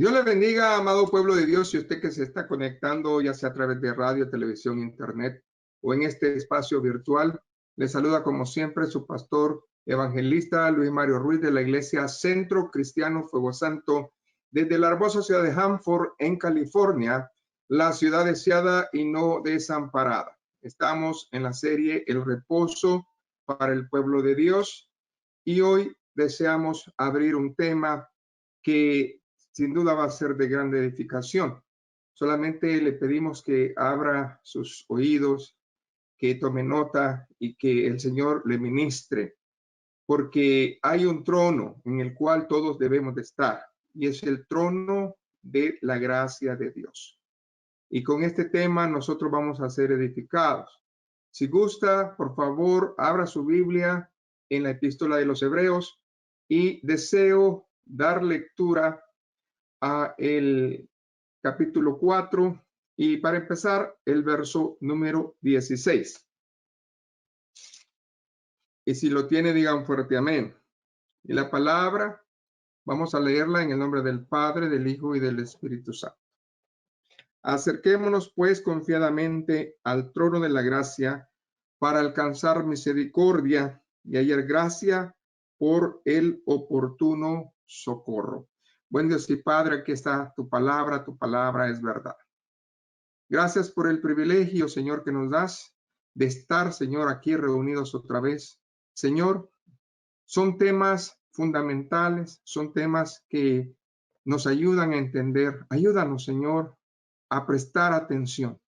Dios le bendiga, amado pueblo de Dios, y usted que se está conectando, ya sea a través de radio, televisión, internet o en este espacio virtual. Le saluda como siempre su pastor evangelista Luis Mario Ruiz de la Iglesia Centro Cristiano Fuego Santo desde la hermosa ciudad de Hanford, en California, la ciudad deseada y no desamparada. Estamos en la serie El Reposo para el Pueblo de Dios y hoy deseamos abrir un tema que sin duda va a ser de gran edificación. Solamente le pedimos que abra sus oídos, que tome nota y que el Señor le ministre, porque hay un trono en el cual todos debemos de estar, y es el trono de la gracia de Dios. Y con este tema nosotros vamos a ser edificados. Si gusta, por favor, abra su Biblia en la Epístola de los Hebreos y deseo dar lectura a el capítulo 4 y para empezar el verso número 16. Y si lo tiene, digan fuerte amén. Y la palabra, vamos a leerla en el nombre del Padre, del Hijo y del Espíritu Santo. Acerquémonos pues confiadamente al trono de la gracia para alcanzar misericordia y hallar gracia por el oportuno socorro. Buen Dios y Padre, aquí está tu palabra es verdad. Gracias por el privilegio, Señor, que nos das de estar, Señor, aquí reunidos otra vez. Señor, son temas fundamentales, son temas que nos ayudan a entender. Ayúdanos, Señor, a prestar atención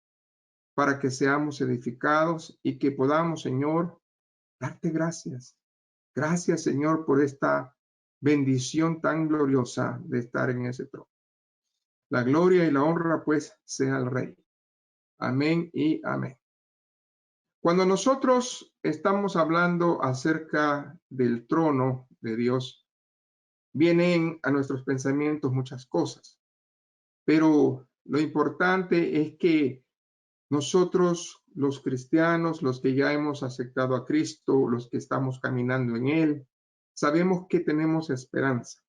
para que seamos edificados y que podamos, Señor, darte gracias. Gracias, Señor, por esta bendición tan gloriosa de estar en ese trono. La gloria y la honra, pues, sea al Rey. Amén y amén. Cuando nosotros estamos hablando acerca del trono de Dios, vienen a nuestros pensamientos muchas cosas, pero lo importante es que nosotros, los cristianos, los que ya hemos aceptado a Cristo, los que estamos caminando en Él, sabemos que tenemos esperanza.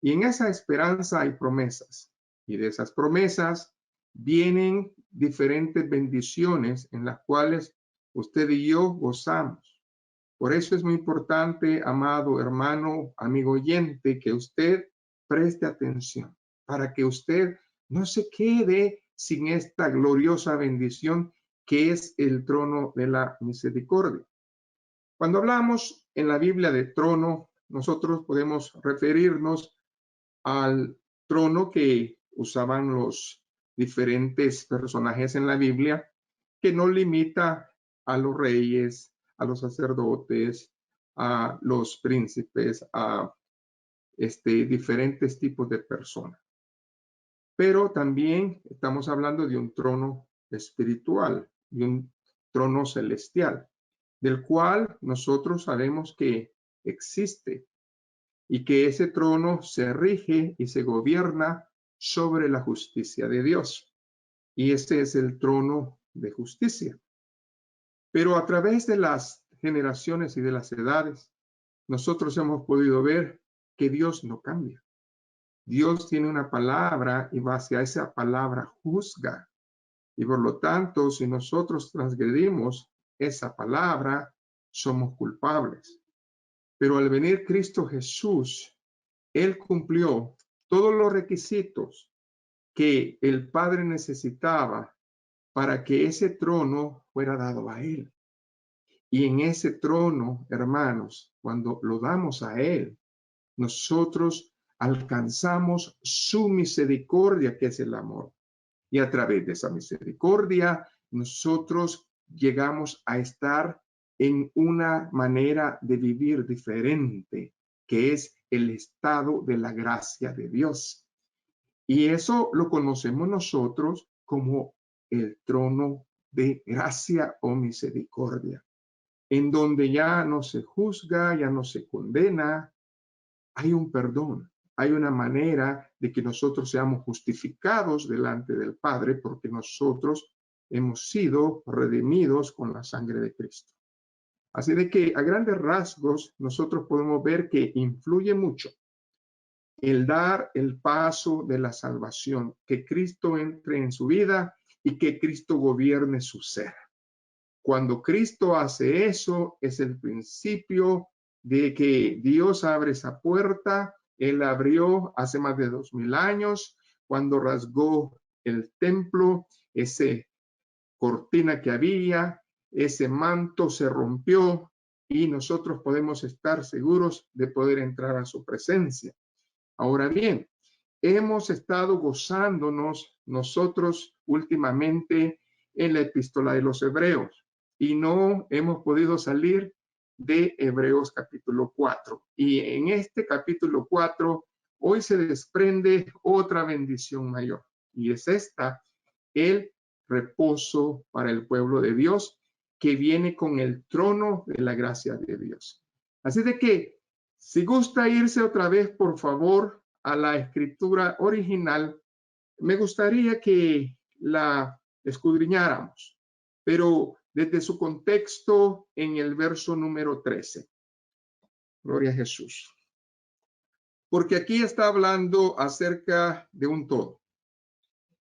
Y en esa esperanza hay promesas. Y de esas promesas vienen diferentes bendiciones en las cuales usted y yo gozamos. Por eso es muy importante, amado hermano, amigo oyente, que usted preste atención para que usted no se quede sin esta gloriosa bendición que es el trono de la misericordia. Cuando hablamos en la Biblia de trono, nosotros podemos referirnos al trono que usaban los diferentes personajes en la Biblia, que no limita a los reyes, a los sacerdotes, a los príncipes, a diferentes tipos de personas. Pero también estamos hablando de un trono espiritual, de un trono celestial, del cual nosotros sabemos que existe y que ese trono se rige y se gobierna sobre la justicia de Dios. Y este es el trono de justicia. Pero a través de las generaciones y de las edades, nosotros hemos podido ver que Dios no cambia. Dios tiene una palabra y base a esa palabra juzga. Y por lo tanto, si nosotros transgredimos esa palabra, somos culpables. Pero al venir Cristo Jesús, Él cumplió todos los requisitos que el Padre necesitaba para que ese trono fuera dado a Él. Y en ese trono, hermanos, cuando lo damos a Él, nosotros alcanzamos su misericordia, que es el amor. Y a través de esa misericordia, nosotros llegamos a estar en una manera de vivir diferente, que es el estado de la gracia de Dios. Y eso lo conocemos nosotros como el trono de gracia o misericordia, en donde ya no se juzga, ya no se condena, hay un perdón, hay una manera de que nosotros seamos justificados delante del Padre porque nosotros hemos sido redimidos con la sangre de Cristo. Así de que a grandes rasgos nosotros podemos ver que influye mucho el dar el paso de la salvación, que Cristo entre en su vida y que Cristo gobierne su ser. Cuando Cristo hace eso, es el principio de que Dios abre esa puerta. Él abrió hace más de 2000 años, cuando rasgó el templo, ese cortina que había, ese manto se rompió y nosotros podemos estar seguros de poder entrar a su presencia. Ahora bien, hemos estado gozándonos nosotros últimamente en la epístola de los Hebreos y no hemos podido salir de Hebreos capítulo 4. Y en este capítulo 4 hoy se desprende otra bendición mayor y es esta, el reposo para el pueblo de Dios que viene con el trono de la gracia de Dios. Así de que si gusta irse otra vez, por favor, a la escritura original, me gustaría que la escudriñáramos, pero desde su contexto en el verso número 13. Gloria a Jesús. Porque aquí está hablando acerca de un todo.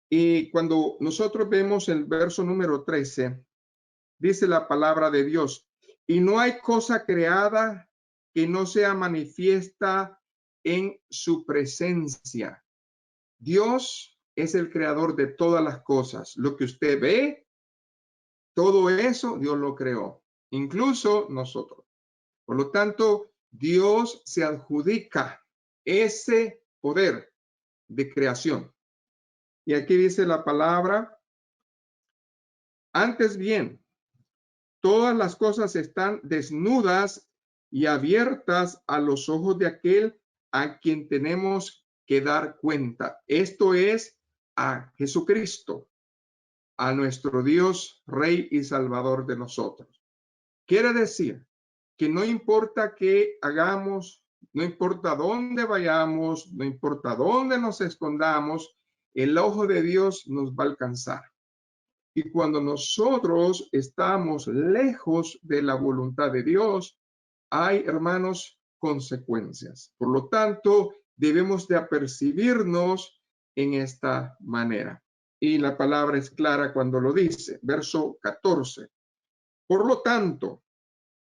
Y cuando nosotros vemos el verso número 13, dice la palabra de Dios, y no hay cosa creada que no sea manifiesta en su presencia. Dios es el creador de todas las cosas. Lo que usted ve, todo eso Dios lo creó, incluso nosotros. Por lo tanto, Dios se adjudica ese poder de creación. Y aquí dice la palabra, antes bien, todas las cosas están desnudas y abiertas a los ojos de aquel a quien tenemos que dar cuenta. Esto es a Jesucristo, a nuestro Dios, Rey y Salvador de nosotros. Quiere decir que no importa qué hagamos, no importa dónde vayamos, no importa dónde nos escondamos, el ojo de Dios nos va a alcanzar. Y cuando nosotros estamos lejos de la voluntad de Dios, hay, hermanos, consecuencias. Por lo tanto, debemos de apercibirnos en esta manera. Y la palabra es clara cuando lo dice. Verso 14. Por lo tanto,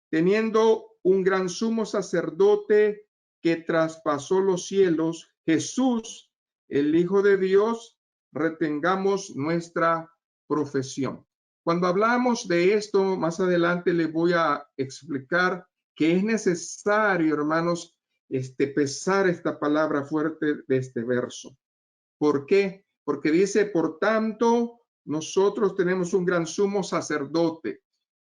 teniendo un gran sumo sacerdote que traspasó los cielos, Jesús, el Hijo de Dios, retengamos nuestra profesión. Cuando hablamos de esto, más adelante les voy a explicar que es necesario, hermanos, pesar esta palabra fuerte de este verso. ¿Por qué? Porque dice, por tanto, nosotros tenemos un gran sumo sacerdote,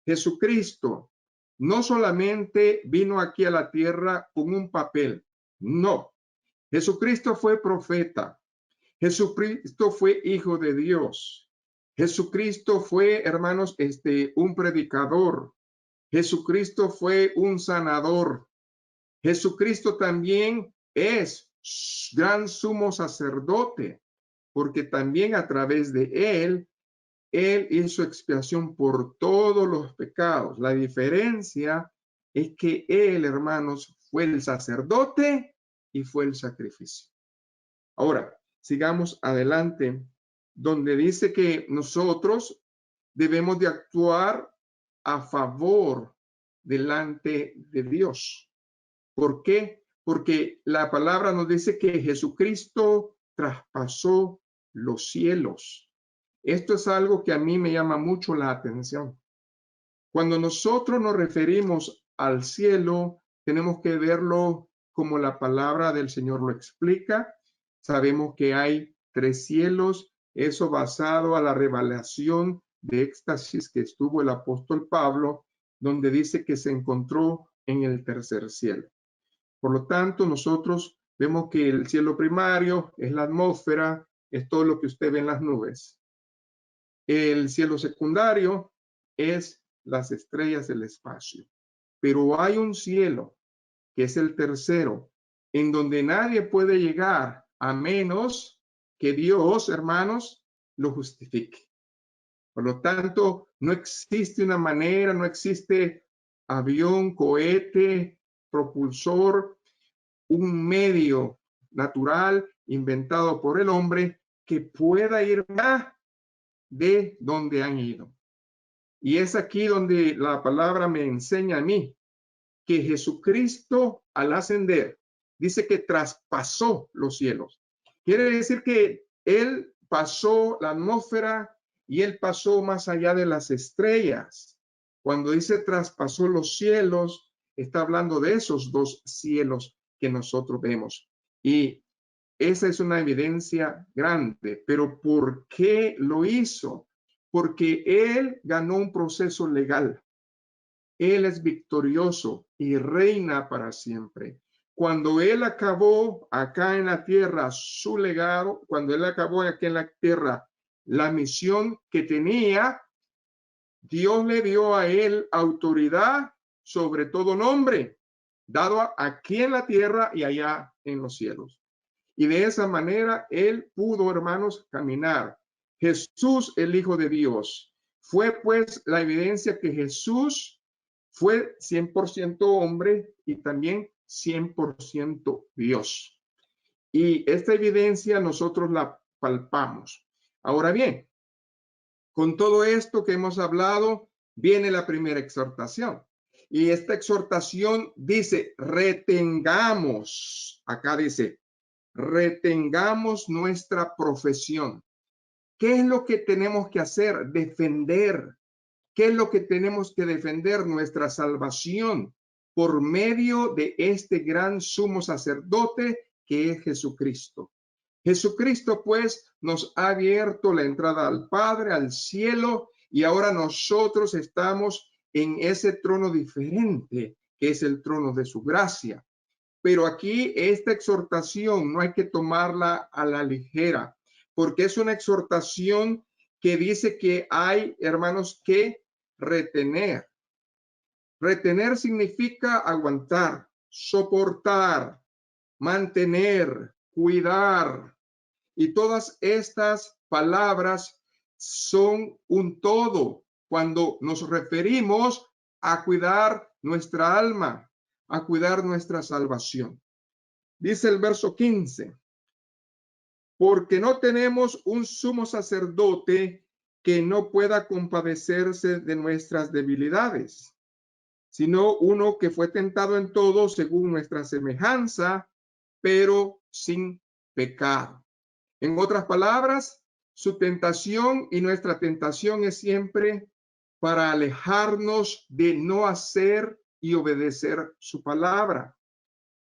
Jesucristo. No solamente vino aquí a la tierra con un papel, no. Jesucristo fue profeta. Jesucristo fue hijo de Dios. Jesucristo fue, hermanos, un predicador. Jesucristo fue un sanador. Jesucristo también es gran sumo sacerdote, porque también a través de él hizo expiación por todos los pecados. La diferencia es que él, hermanos, fue el sacerdote y fue el sacrificio. Ahora, sigamos adelante, donde dice que nosotros debemos de actuar a favor delante de Dios. ¿Por qué? Porque la palabra nos dice que Jesucristo traspasó los cielos. Esto es algo que a mí me llama mucho la atención. Cuando nosotros nos referimos al cielo, tenemos que verlo como la palabra del Señor lo explica. Sabemos que hay 3 cielos, eso basado a la revelación de éxtasis que estuvo el apóstol Pablo, donde dice que se encontró en el 3er cielo. Por lo tanto, nosotros vemos que el cielo primario es la atmósfera, es todo lo que usted ve en las nubes. El cielo secundario es las estrellas del espacio. Pero hay un cielo, que es el tercero, en donde nadie puede llegar a menos que Dios, hermanos, lo justifique. Por lo tanto, no existe una manera, no existe avión, cohete, propulsor, un medio natural inventado por el hombre que pueda ir más de donde han ido. Y es aquí donde la palabra me enseña a mí que Jesucristo al ascender dice que traspasó los cielos. Quiere decir que Él pasó la atmósfera y Él pasó más allá de las estrellas. Cuando dice traspasó los cielos, está hablando de esos dos cielos que nosotros vemos. Y esa es una evidencia grande. Pero ¿por qué lo hizo? Porque Él ganó un proceso legal. Él es victorioso y reina para siempre. Cuando Él acabó acá en la tierra su legado, cuando Él acabó aquí en la tierra la misión que tenía, Dios le dio a Él autoridad sobre todo nombre, dado aquí en la tierra y allá en los cielos. Y de esa manera Él pudo, hermanos, caminar. Jesús, el Hijo de Dios, fue pues la evidencia que Jesús fue 100% hombre y también 100% Dios. Y esta evidencia nosotros la palpamos. Ahora bien, con todo esto que hemos hablado, viene la primera exhortación. Y esta exhortación dice, retengamos, acá dice, retengamos nuestra profesión. ¿Qué es lo que tenemos que hacer? Defender. ¿Qué es lo que tenemos que defender? Nuestra salvación por medio de este gran sumo sacerdote que es Jesucristo. Jesucristo, pues, nos ha abierto la entrada al Padre, al cielo, y ahora nosotros estamos en ese trono diferente, que es el trono de su gracia. Pero aquí esta exhortación no hay que tomarla a la ligera, porque es una exhortación que dice que hay, hermanos, que retener. Retener significa aguantar, soportar, mantener, cuidar. Y todas estas palabras son un todo cuando nos referimos a cuidar nuestra alma, a cuidar nuestra salvación. Dice el verso 15, porque no tenemos un sumo sacerdote que no pueda compadecerse de nuestras debilidades, sino uno que fue tentado en todo según nuestra semejanza, pero sin pecado. En otras palabras, su tentación y nuestra tentación es siempre para alejarnos de no hacer y obedecer su palabra.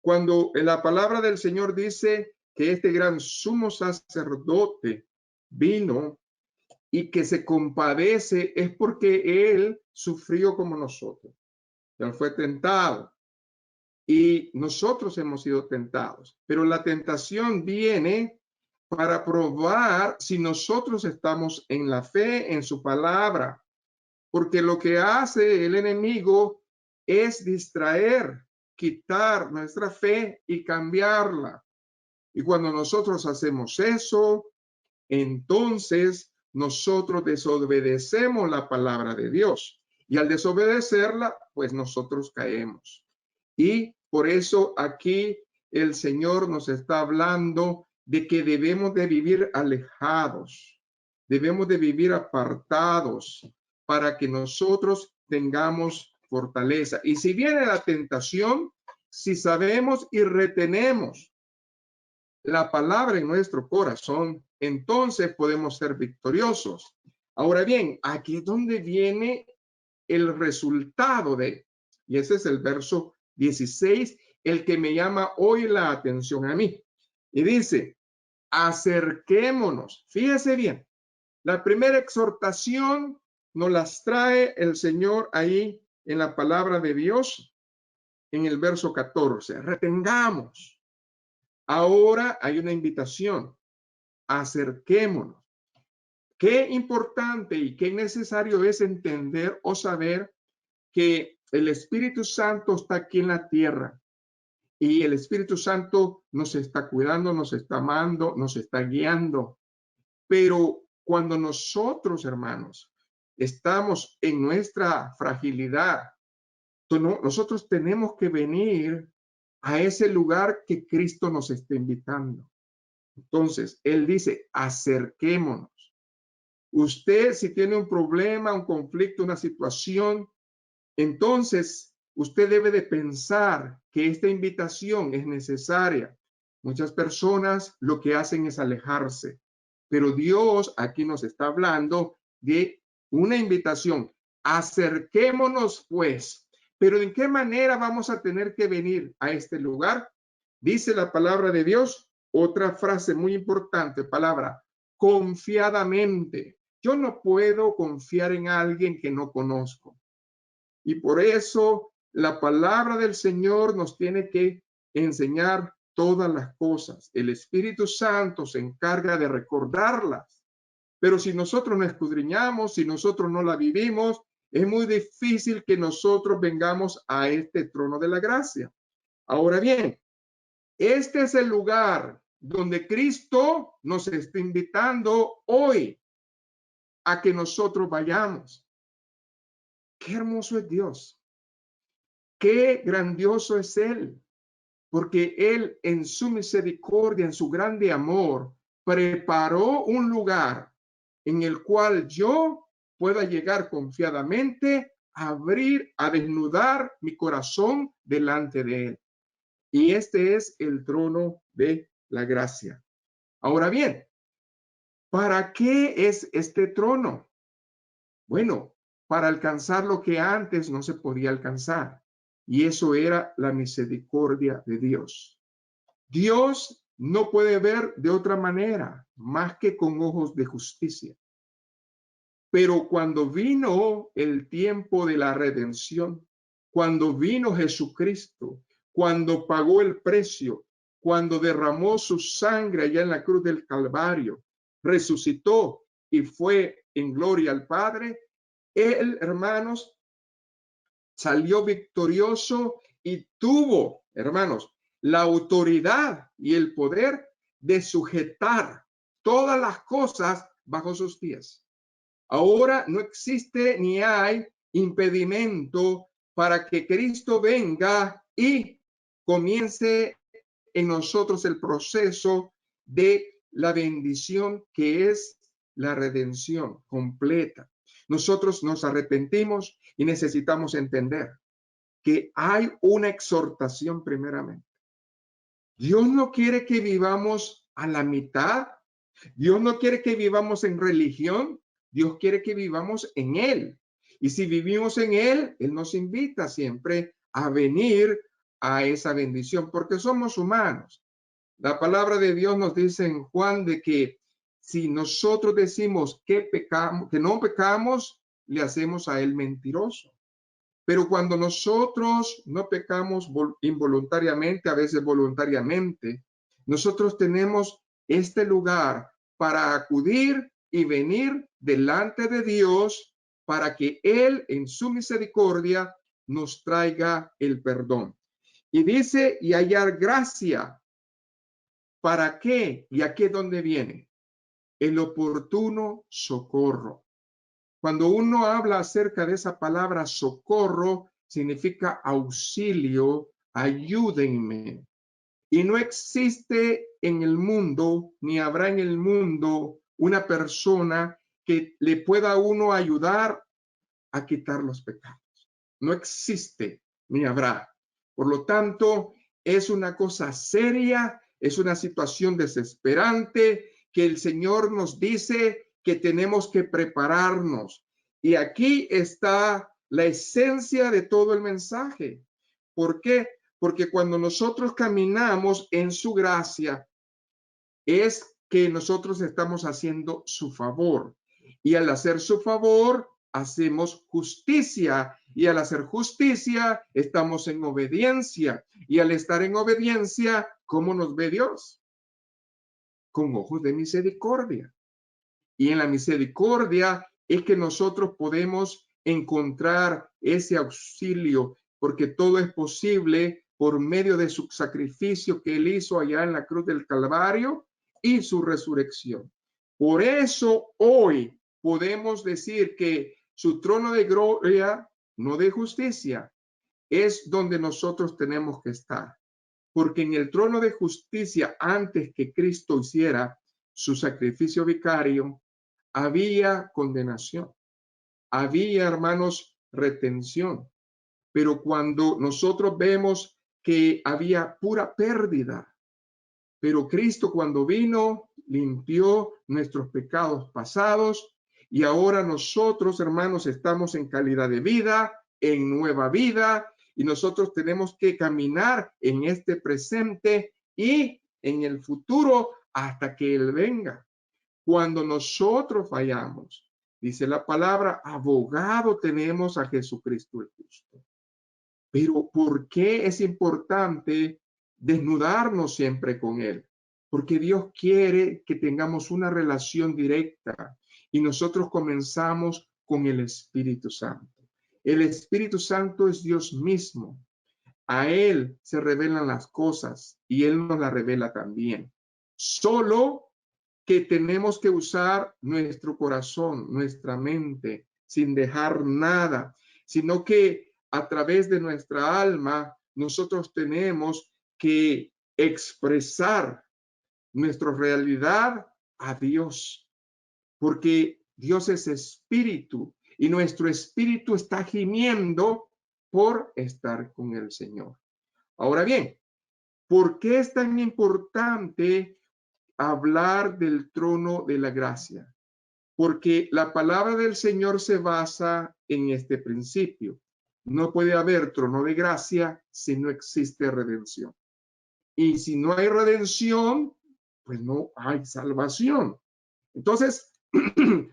Cuando la palabra del Señor dice que este gran sumo sacerdote vino y que se compadece, es porque Él sufrió como nosotros. Él fue tentado y nosotros hemos sido tentados. Pero la tentación viene para probar si nosotros estamos en la fe, en su palabra. Porque lo que hace el enemigo es distraer, quitar nuestra fe y cambiarla. Y cuando nosotros hacemos eso, entonces nosotros desobedecemos la palabra de Dios. Y al desobedecerla, pues nosotros caemos. Y por eso aquí el Señor nos está hablando de que debemos de vivir alejados, debemos de vivir apartados para que nosotros tengamos fortaleza. Y si viene la tentación, si sabemos y retenemos la palabra en nuestro corazón, entonces podemos ser victoriosos. Ahora bien, aquí es donde viene el resultado de, y ese es el verso 16, el que me llama hoy la atención a mí. Y dice, acerquémonos. Fíjese bien, la primera exhortación nos las trae el Señor ahí en la palabra de Dios, en el verso 14, retengamos. Ahora hay una invitación, acerquémonos. Qué importante y qué necesario es entender o saber que el Espíritu Santo está aquí en la tierra y el Espíritu Santo nos está cuidando, nos está amando, nos está guiando. Pero cuando nosotros, hermanos, estamos en nuestra fragilidad, nosotros tenemos que venir a ese lugar que Cristo nos está invitando. Entonces, Él dice, acerquémonos. Usted, si tiene un problema, un conflicto, una situación, entonces usted debe de pensar que esta invitación es necesaria. Muchas personas lo que hacen es alejarse, pero Dios aquí nos está hablando de una invitación. Acerquémonos pues. Pero ¿en qué manera vamos a tener que venir a este lugar? Dice la palabra de Dios, otra frase muy importante, palabra, confiadamente. Yo no puedo confiar en alguien que no conozco. Y por eso la palabra del Señor nos tiene que enseñar todas las cosas. El Espíritu Santo se encarga de recordarlas. Pero si nosotros no escudriñamos, si nosotros no la vivimos, es muy difícil que nosotros vengamos a este trono de la gracia. Ahora bien, este es el lugar donde Cristo nos está invitando hoy a que nosotros vayamos. Qué hermoso es Dios. Qué grandioso es Él. Porque Él en su misericordia, en su grande amor, preparó un lugar en el cual yo pueda llegar confiadamente a abrir, a desnudar mi corazón delante de Él. Y este es el trono de la gracia. Ahora bien, ¿para qué es este trono? Bueno, para alcanzar lo que antes no se podía alcanzar. Y eso era la misericordia de Dios. Dios no puede ver de otra manera más que con ojos de justicia. Pero cuando vino el tiempo de la redención, cuando vino Jesucristo, cuando pagó el precio, cuando derramó su sangre allá en la cruz del Calvario, resucitó y fue en gloria al Padre, Él, hermanos, salió victorioso y tuvo, hermanos, la autoridad y el poder de sujetar todas las cosas bajo sus pies. Ahora no existe ni hay impedimento para que Cristo venga y comience en nosotros el proceso de la bendición que es la redención completa. Nosotros nos arrepentimos y necesitamos entender que hay una exhortación primeramente. Dios no quiere que vivamos a la mitad. Dios no quiere que vivamos en religión. Dios quiere que vivamos en Él. Y si vivimos en Él, Él nos invita siempre a venir a esa bendición porque somos humanos. La palabra de Dios nos dice en Juan de que si nosotros decimos que pecamos, que no pecamos, le hacemos a Él mentiroso. Pero cuando nosotros no pecamos involuntariamente, a veces voluntariamente, nosotros tenemos este lugar para acudir y venir delante de Dios para que Él en su misericordia nos traiga el perdón. Y dice, y hallar gracia. ¿Para qué? ¿Y aquí es donde viene? El oportuno socorro. Cuando uno habla acerca de esa palabra socorro, significa auxilio, ayúdenme. Y no existe en el mundo, ni habrá en el mundo, una persona que le pueda a uno ayudar a quitar los pecados. No existe, ni habrá. Por lo tanto, es una cosa seria, es una situación desesperante que el Señor nos dice que tenemos que prepararnos. Y aquí está la esencia de todo el mensaje. ¿Por qué? Porque cuando nosotros caminamos en su gracia, es que nosotros estamos haciendo su favor. Y al hacer su favor, hacemos justicia, y al hacer justicia estamos en obediencia, y al estar en obediencia, ¿cómo nos ve Dios? Con ojos de misericordia. Y en la misericordia es que nosotros podemos encontrar ese auxilio, porque todo es posible por medio de su sacrificio que él hizo allá en la cruz del Calvario y su resurrección. Por eso hoy podemos decir que su trono de gloria, no de justicia, es donde nosotros tenemos que estar. Porque en el trono de justicia, antes que Cristo hiciera su sacrificio vicario, había condenación, había, hermanos, retención. Pero cuando nosotros vemos que había pura pérdida, pero Cristo cuando vino limpió nuestros pecados pasados y ahora nosotros, hermanos, estamos en calidad de vida, en nueva vida, y nosotros tenemos que caminar en este presente y en el futuro hasta que Él venga. Cuando nosotros fallamos, dice la palabra, abogado tenemos a Jesucristo el justo. Pero ¿por qué es importante desnudarnos siempre con Él? Porque Dios quiere que tengamos una relación directa y nosotros comenzamos con el Espíritu Santo. El Espíritu Santo es Dios mismo. A Él se revelan las cosas y Él nos las revela también. Solo que tenemos que usar nuestro corazón, nuestra mente, sin dejar nada, sino que a través de nuestra alma nosotros tenemos que expresar nuestra realidad a Dios, porque Dios es espíritu y nuestro espíritu está gimiendo por estar con el Señor. Ahora bien, ¿por qué es tan importante hablar del trono de la gracia? Porque la palabra del Señor se basa en este principio. No puede haber trono de gracia si no existe redención. Y si no hay redención, pues no hay salvación. Entonces,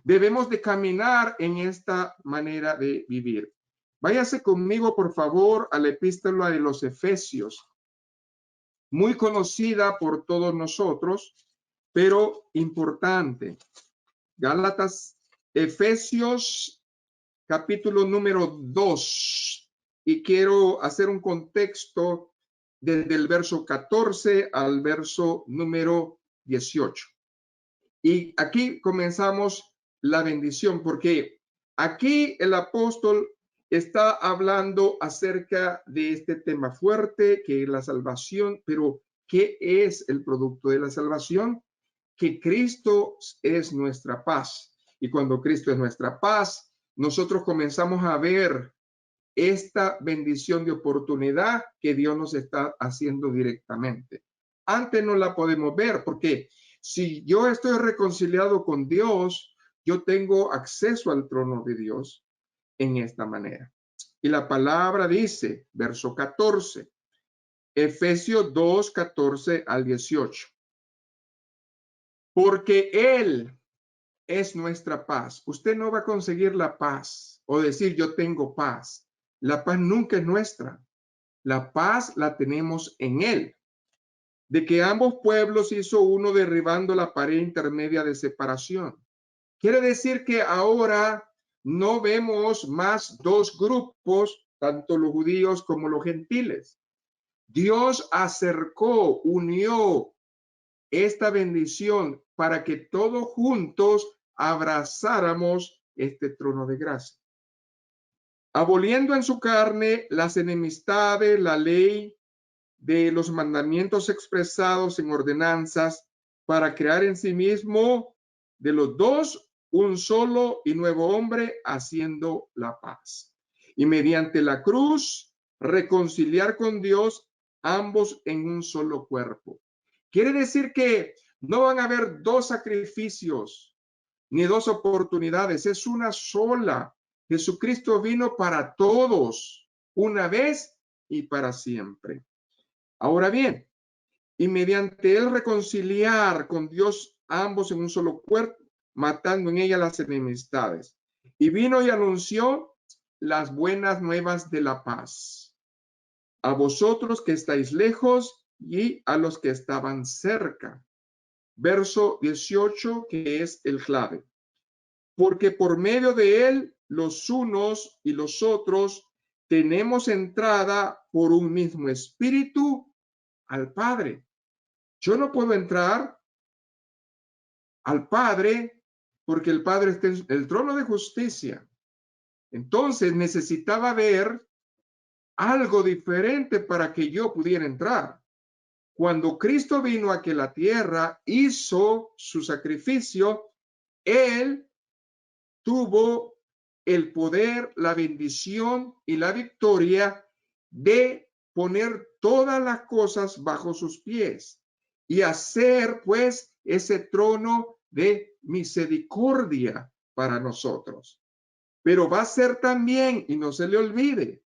debemos de caminar en esta manera de vivir. Váyase conmigo, por favor, a la epístola de los Efesios, muy conocida por todos nosotros, pero importante. Gálatas, Efesios, capítulo número 2. Y quiero hacer un contexto desde el verso 14 al verso número 18. Y aquí comenzamos la bendición, porque aquí el apóstol está hablando acerca de este tema fuerte, que es la salvación, pero ¿qué es el producto de la salvación? Que Cristo es nuestra paz. Y cuando Cristo es nuestra paz, nosotros comenzamos a ver esta bendición de oportunidad que Dios nos está haciendo directamente. Antes no la podemos ver porque si yo estoy reconciliado con Dios, yo tengo acceso al trono de Dios en esta manera. Y la palabra dice, verso 14, Efesios 2, 14 al 18. Porque Él es nuestra paz. Usted no va a conseguir la paz o decir yo tengo paz. La paz nunca es nuestra. La paz la tenemos en Él. De que ambos pueblos hizo uno derribando la pared intermedia de separación. Quiere decir que ahora no vemos más dos grupos, tanto los judíos como los gentiles. Dios acercó, unió esta bendición para que todos juntos abrazáramos este trono de gracia. Aboliendo en su carne las enemistades, la ley de los mandamientos expresados en ordenanzas, para crear en sí mismo de los dos un solo y nuevo hombre, haciendo la paz. Y mediante la cruz, reconciliar con Dios ambos en un solo cuerpo. Quiere decir que no van a haber dos sacrificios ni dos oportunidades, es una sola. Jesucristo vino para todos, una vez y para siempre. Ahora bien, y mediante él reconciliar con Dios ambos en un solo cuerpo, matando en ella las enemistades. y vino y anunció las buenas nuevas de la paz a vosotros que estáis lejos y a los que estaban cerca. Verso 18, que es el clave. Porque por medio de él, los unos y los otros, tenemos entrada por un mismo espíritu al Padre. Yo no puedo entrar al Padre porque el Padre está en el trono de justicia. Entonces necesitaba ver algo diferente para que yo pudiera entrar. Cuando Cristo vino a que la tierra hizo su sacrificio, Él tuvo el poder, la bendición y la victoria de poner todas las cosas bajo sus pies y hacer pues ese trono de misericordia para nosotros. Pero va a ser también, y no se le olvide,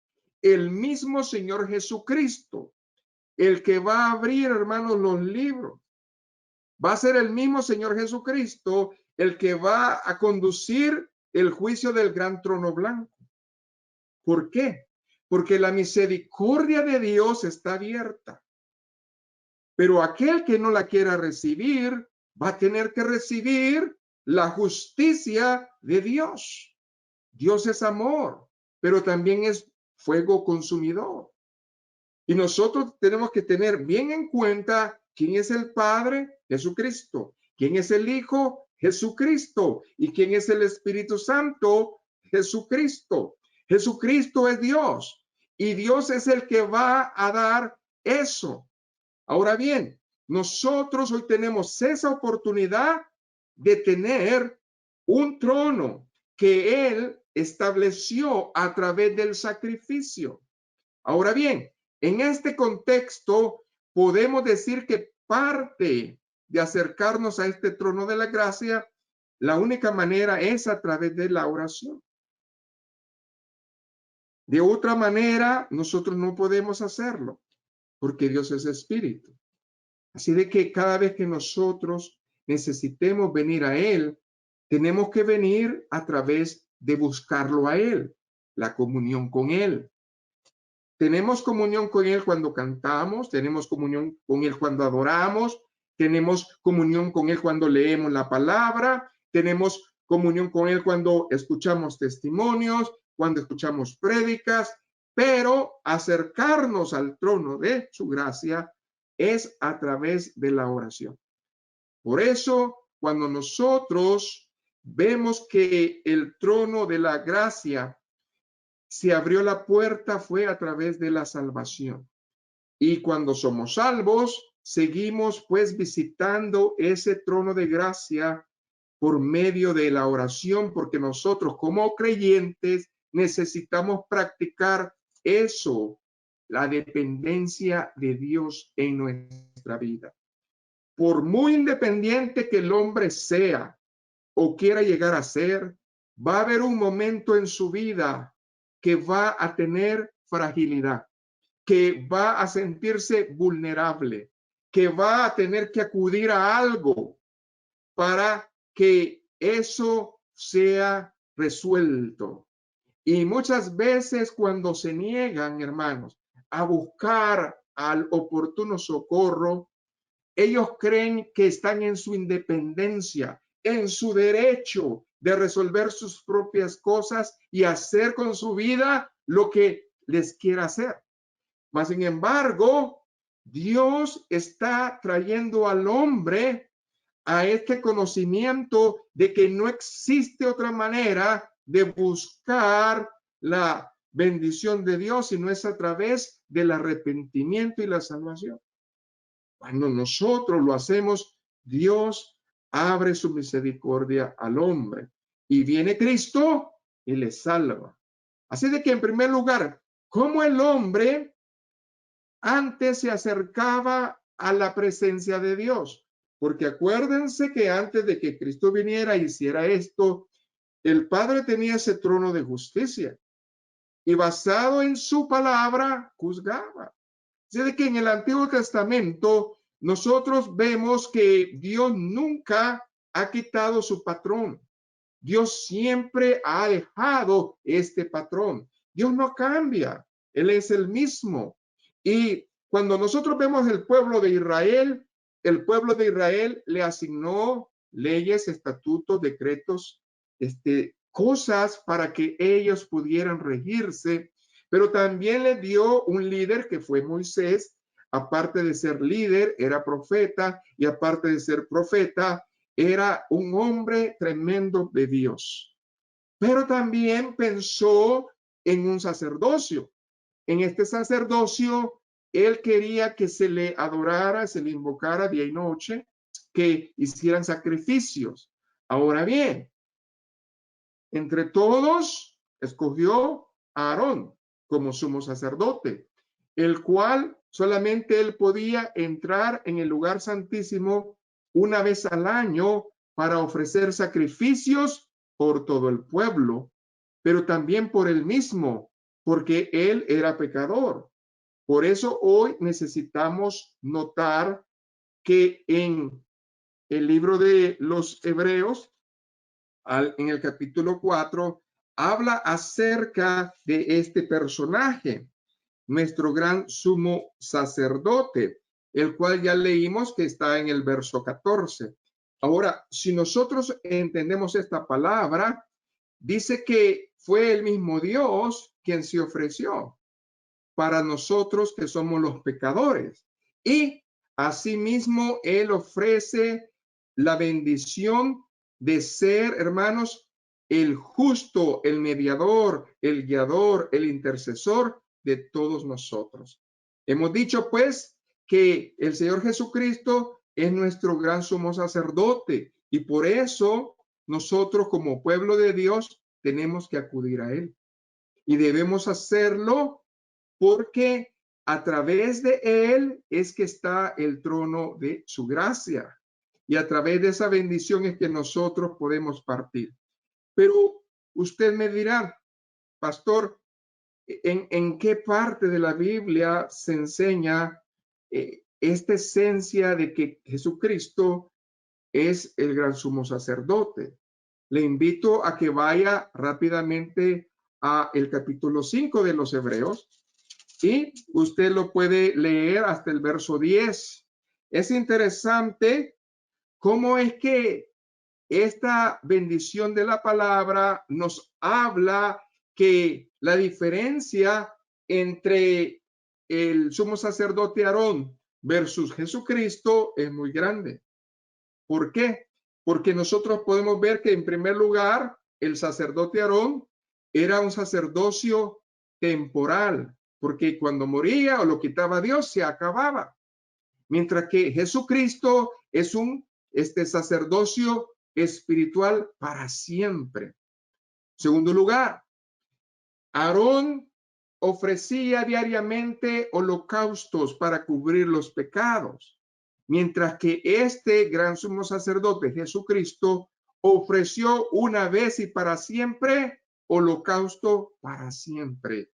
el mismo Señor Jesucristo, el que va a abrir, hermanos, los libros. Va a ser el mismo Señor Jesucristo el que va a conducir el juicio del gran trono blanco. ¿Por qué? Porque la misericordia de Dios está abierta. Pero aquel que no la quiera recibir va a tener que recibir la justicia de Dios. Dios es amor, pero también es fuego consumidor. Y nosotros tenemos que tener bien en cuenta quién es el Padre, Jesucristo, quién es el Hijo, Jesucristo, y quién es el Espíritu Santo, Jesucristo. Jesucristo es Dios y Dios es el que va a dar eso. Ahora bien, nosotros hoy tenemos esa oportunidad de tener un trono que Él estableció a través del sacrificio. Ahora bien, en este contexto podemos decir que parte de acercarnos a este trono de la gracia, la única manera es a través de la oración. De otra manera, nosotros no podemos hacerlo, porque Dios es espíritu. Así de que cada vez que nosotros necesitemos venir a Él, tenemos que venir a través de buscarlo a Él, la comunión con Él. Tenemos comunión con Él cuando cantamos, tenemos comunión con Él cuando adoramos, tenemos comunión con Él cuando leemos la palabra, tenemos comunión con Él cuando escuchamos testimonios, cuando escuchamos prédicas, pero acercarnos al trono de su gracia es a través de la oración. Por eso, cuando nosotros vemos que el trono de la gracia se abrió la puerta, fue a través de la salvación. Y cuando somos salvos, seguimos pues visitando ese trono de gracia por medio de la oración, porque nosotros como creyentes necesitamos practicar eso, la dependencia de Dios en nuestra vida. Por muy independiente que el hombre sea o quiera llegar a ser, va a haber un momento en su vida que va a tener fragilidad, que va a sentirse vulnerable, que va a tener que acudir a algo para que eso sea resuelto. Y muchas veces cuando se niegan, hermanos, a buscar al oportuno socorro, ellos creen que están en su independencia, en su derecho de resolver sus propias cosas y hacer con su vida lo que les quiera hacer. Mas, sin embargo, Dios está trayendo al hombre a este conocimiento de que no existe otra manera de buscar la bendición de Dios, sino es a través del arrepentimiento y la salvación. Cuando nosotros lo hacemos, Dios abre su misericordia al hombre y viene Cristo y le salva. Así de que en primer lugar, ¿cómo el hombre antes se acercaba a la presencia de Dios? Porque acuérdense que antes de que Cristo viniera y hiciera esto, el Padre tenía ese trono de justicia y basado en su palabra juzgaba. Así de que en el Antiguo Testamento nosotros vemos que Dios nunca ha quitado su patrón. Dios siempre ha dejado este patrón. Dios no cambia. Él es el mismo. Y cuando nosotros vemos el pueblo de Israel le asignó leyes, estatutos, decretos, cosas para que ellos pudieran regirse, pero también le dio un líder que fue Moisés. Aparte de ser líder, era profeta, y aparte de ser profeta, era un hombre tremendo de Dios. Pero también pensó en un sacerdocio. En este sacerdocio, él quería que se le adorara, se le invocara día y noche, que hicieran sacrificios. Ahora bien, entre todos escogió a Aarón como sumo sacerdote, el cual solamente él podía entrar en el lugar santísimo una vez al año para ofrecer sacrificios por todo el pueblo, pero también por él mismo, porque él era pecador. Por eso hoy necesitamos notar que en el libro de los Hebreos, en el capítulo 4, habla acerca de este personaje, nuestro gran sumo sacerdote, el cual ya leímos que está en el verso 14. Ahora, si nosotros entendemos esta palabra, dice que fue el mismo Dios quien se ofreció para nosotros que somos los pecadores. Y asimismo, Él ofrece la bendición de ser, hermanos, el justo, el mediador, el guiador, el intercesor de todos nosotros. Hemos dicho, pues, que el Señor Jesucristo es nuestro gran sumo sacerdote, y por eso nosotros como pueblo de Dios tenemos que acudir a Él. Y debemos hacerlo porque a través de Él es que está el trono de su gracia. Y a través de esa bendición es que nosotros podemos partir. Pero usted me dirá, pastor, ¿en qué parte de la Biblia se enseña esta esencia de que Jesucristo es el gran sumo sacerdote? Le invito a que vaya rápidamente a el capítulo 5 de los Hebreos, y usted lo puede leer hasta el verso 10. Es interesante cómo es que esta bendición de la palabra nos habla que la diferencia entre el sumo sacerdote Aarón versus Jesucristo es muy grande. ¿Por qué? Porque nosotros podemos ver que en primer lugar el sacerdote Aarón era un sacerdocio temporal, porque cuando moría o lo quitaba Dios se acababa. Mientras que Jesucristo es un sacerdocio espiritual para siempre. Segundo lugar, Aarón ofrecía diariamente holocaustos para cubrir los pecados, mientras que este gran sumo sacerdote Jesucristo ofreció una vez y para siempre holocausto para siempre,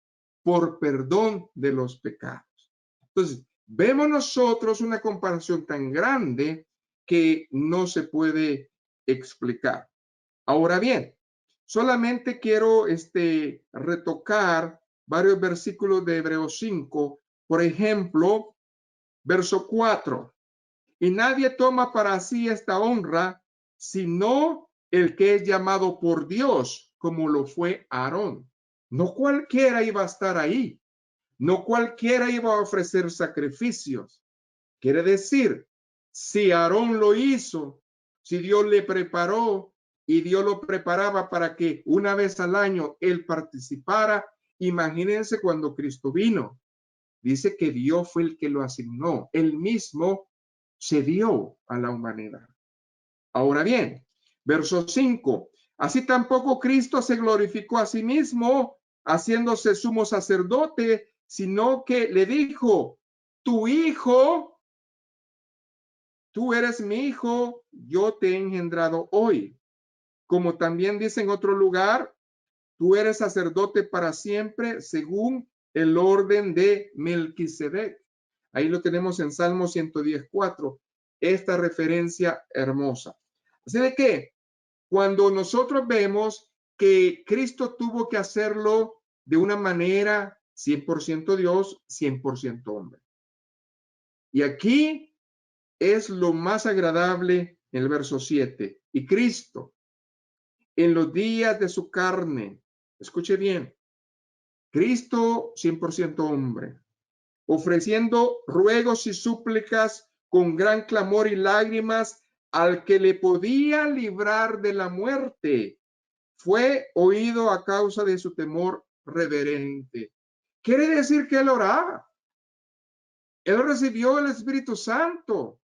por perdón de los pecados. Entonces, vemos nosotros una comparación tan grande que no se puede explicar. Ahora bien, solamente quiero retocar varios versículos de Hebreos 5. Por ejemplo, verso 4. Y nadie toma para sí esta honra, sino el que es llamado por Dios, como lo fue Aarón. No cualquiera iba a estar ahí. No cualquiera iba a ofrecer sacrificios. Quiere decir, si Aarón lo hizo, si Dios le preparó y Dios lo preparaba para que una vez al año él participara, imagínense cuando Cristo vino. Dice que Dios fue el que lo asignó. Él mismo se dio a la humanidad. Ahora bien, verso 5. Así tampoco Cristo se glorificó a sí mismo, haciéndose sumo sacerdote, sino que le dijo, tu hijo, tú eres mi hijo, yo te he engendrado hoy. Como también dice en otro lugar, tú eres sacerdote para siempre según el orden de Melquisedec. Ahí lo tenemos en Salmo 110:4, esta referencia hermosa. Así de que Cuando nosotros vemos que Cristo tuvo que hacerlo de una manera 100% Dios, 100% hombre. Y aquí es lo más agradable en el verso 7. Y Cristo, en los días de su carne, escuche bien, Cristo 100% hombre, ofreciendo ruegos y súplicas con gran clamor y lágrimas al que le podía librar de la muerte, fue oído a causa de su temor reverente. Quiere decir que él oraba. Él recibió el Espíritu Santo.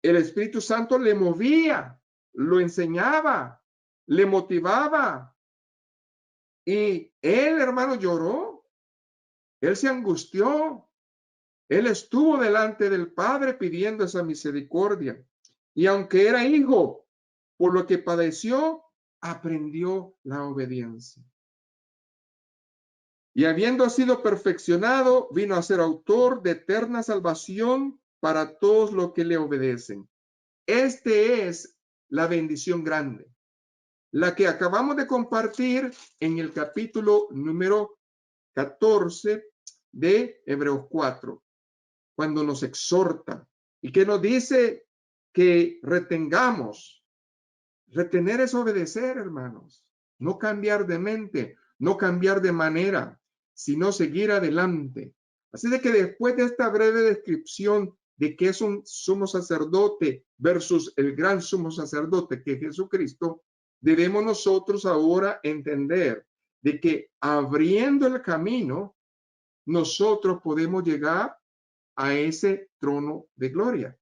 El Espíritu Santo le movía, lo enseñaba, le motivaba. Y él, hermano, lloró. Él se angustió. Él estuvo delante del Padre pidiendo esa misericordia. Y aunque era hijo, por lo que padeció, aprendió la obediencia. Y habiendo sido perfeccionado, vino a ser autor de eterna salvación para todos los que le obedecen. Este es la bendición grande, la que acabamos de compartir en el capítulo número 14 de Hebreos 4, cuando nos exhorta y que nos dice que retengamos. Retener es obedecer, hermanos, no cambiar de mente, no cambiar de manera, sino seguir adelante. Así de que después de esta breve descripción de qué es un sumo sacerdote versus el gran sumo sacerdote que es Jesucristo, debemos nosotros ahora entender de que abriendo el camino, nosotros podemos llegar a ese trono de gloria.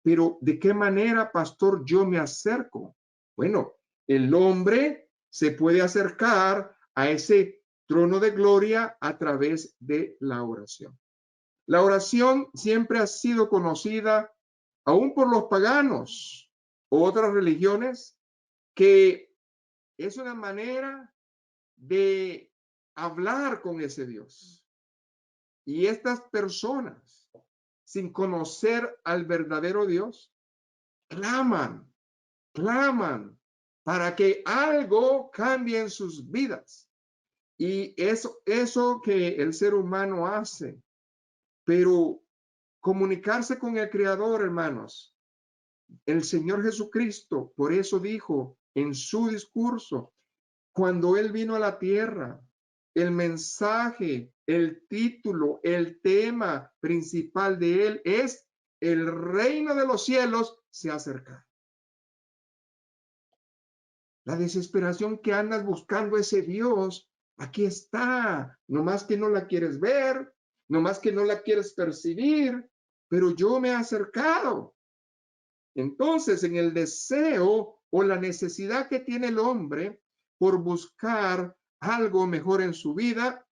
Pero ¿de qué manera, pastor, yo me acerco? Bueno, el hombre se puede acercar a ese trono de gloria a través de la oración. La oración siempre ha sido conocida aún por los paganos o otras religiones, que es una manera de hablar con ese Dios. Y estas personas, sin conocer al verdadero Dios, claman para que algo cambie en sus vidas. Y eso que el ser humano hace, pero comunicarse con el Creador, hermanos, el Señor Jesucristo, por eso dijo en su discurso, cuando Él vino a la tierra, el mensaje, el título, el tema principal de Él es: el reino de los cielos se acerca. La desesperación que andas buscando ese Dios, aquí está. No más que no la quieres ver, no más que no la quieres percibir, pero yo me he acercado. Entonces, en el deseo o la necesidad que tiene el hombre por buscar algo mejor en su vida,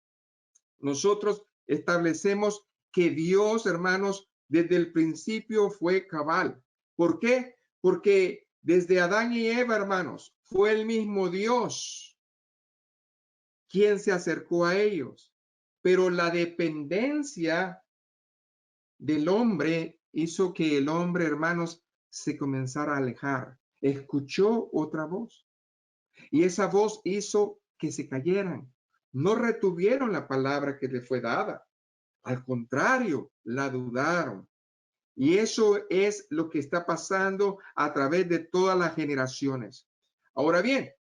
nosotros establecemos que Dios, hermanos, desde el principio fue cabal. ¿Por qué? Porque desde Adán y Eva, hermanos, fue el mismo Dios quien se acercó a ellos. Pero la dependencia del hombre hizo que el hombre, hermanos, se comenzara a alejar. Escuchó otra voz y esa voz hizo que se cayeran. No retuvieron la palabra que le fue dada. Al contrario, la dudaron. Y eso es lo que está pasando a través de todas las generaciones. Ahora bien,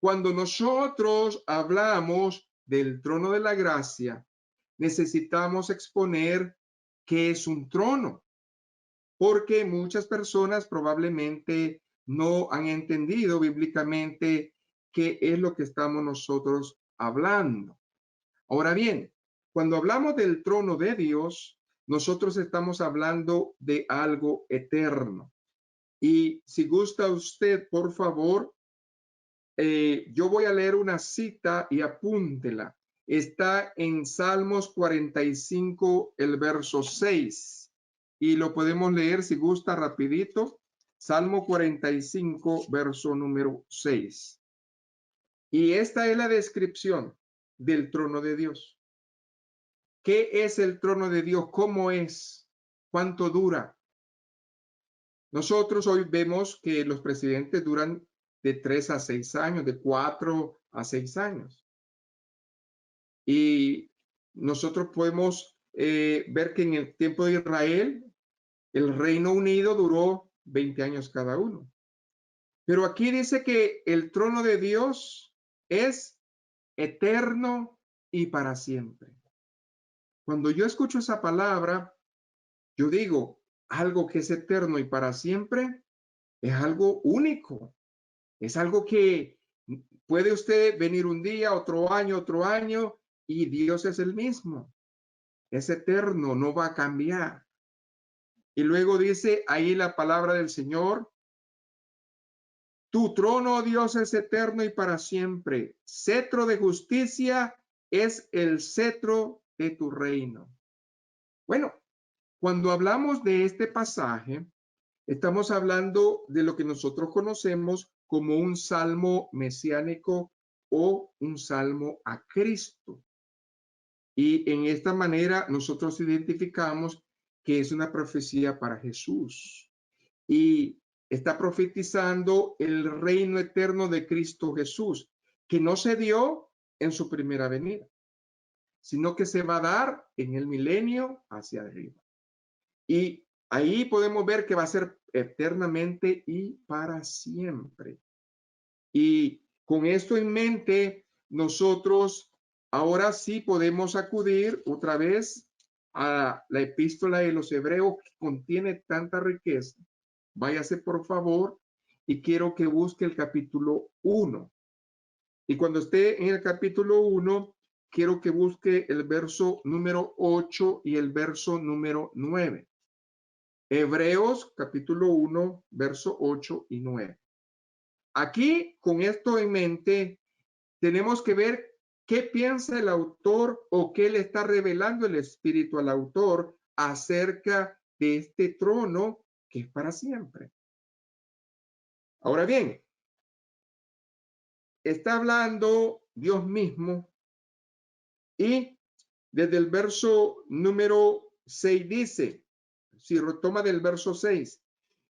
cuando nosotros hablamos del trono de la gracia, necesitamos exponer qué es un trono, porque muchas personas probablemente no han entendido bíblicamente qué es lo que estamos nosotros hablando. Ahora bien, cuando hablamos del trono de Dios, nosotros estamos hablando de algo eterno. Y si gusta usted, por favor, yo voy a leer una cita y apúntela. Está en Salmos 45, el verso 6. Y lo podemos leer si gusta rapidito. Salmo 45, verso número 6. Y esta es la descripción del trono de Dios. ¿Qué es el trono de Dios? ¿Cómo es? ¿Cuánto dura? Nosotros hoy vemos que los presidentes duran de 3 a 6 años, de 4 a 6 años. Y nosotros podemos ver que en el tiempo de Israel, el Reino Unido duró 20 años cada uno. Pero aquí dice que el trono de Dios es eterno y para siempre. Cuando yo escucho esa palabra, yo digo, algo que es eterno y para siempre es algo único. Es algo que puede usted venir un día, otro año, y Dios es el mismo. Es eterno, no va a cambiar. Y luego dice ahí la palabra del Señor, tu trono, oh Dios, es eterno y para siempre. Cetro de justicia es el cetro de tu reino. Bueno, cuando hablamos de este pasaje, estamos hablando de lo que nosotros conocemos como un salmo mesiánico o un salmo a Cristo. Y en esta manera nosotros identificamos que es una profecía para Jesús. Y está profetizando el reino eterno de Cristo Jesús, que no se dio en su primera venida, sino que se va a dar en el milenio hacia arriba. Y ahí podemos ver que va a ser eternamente y para siempre. Y con esto en mente, nosotros ahora sí podemos acudir otra vez a la epístola de los Hebreos, que contiene tanta riqueza. Váyase por favor y quiero que busque el capítulo 1. Y cuando esté en el capítulo 1, quiero que busque el verso número 8 y el verso número 9. Hebreos capítulo 1, verso 8 y 9. Aquí, con esto en mente, tenemos que ver qué piensa el autor o qué le está revelando el Espíritu al autor acerca de este trono que es para siempre. Ahora bien, está hablando Dios mismo y desde el verso número 6 dice, si retoma del verso 6,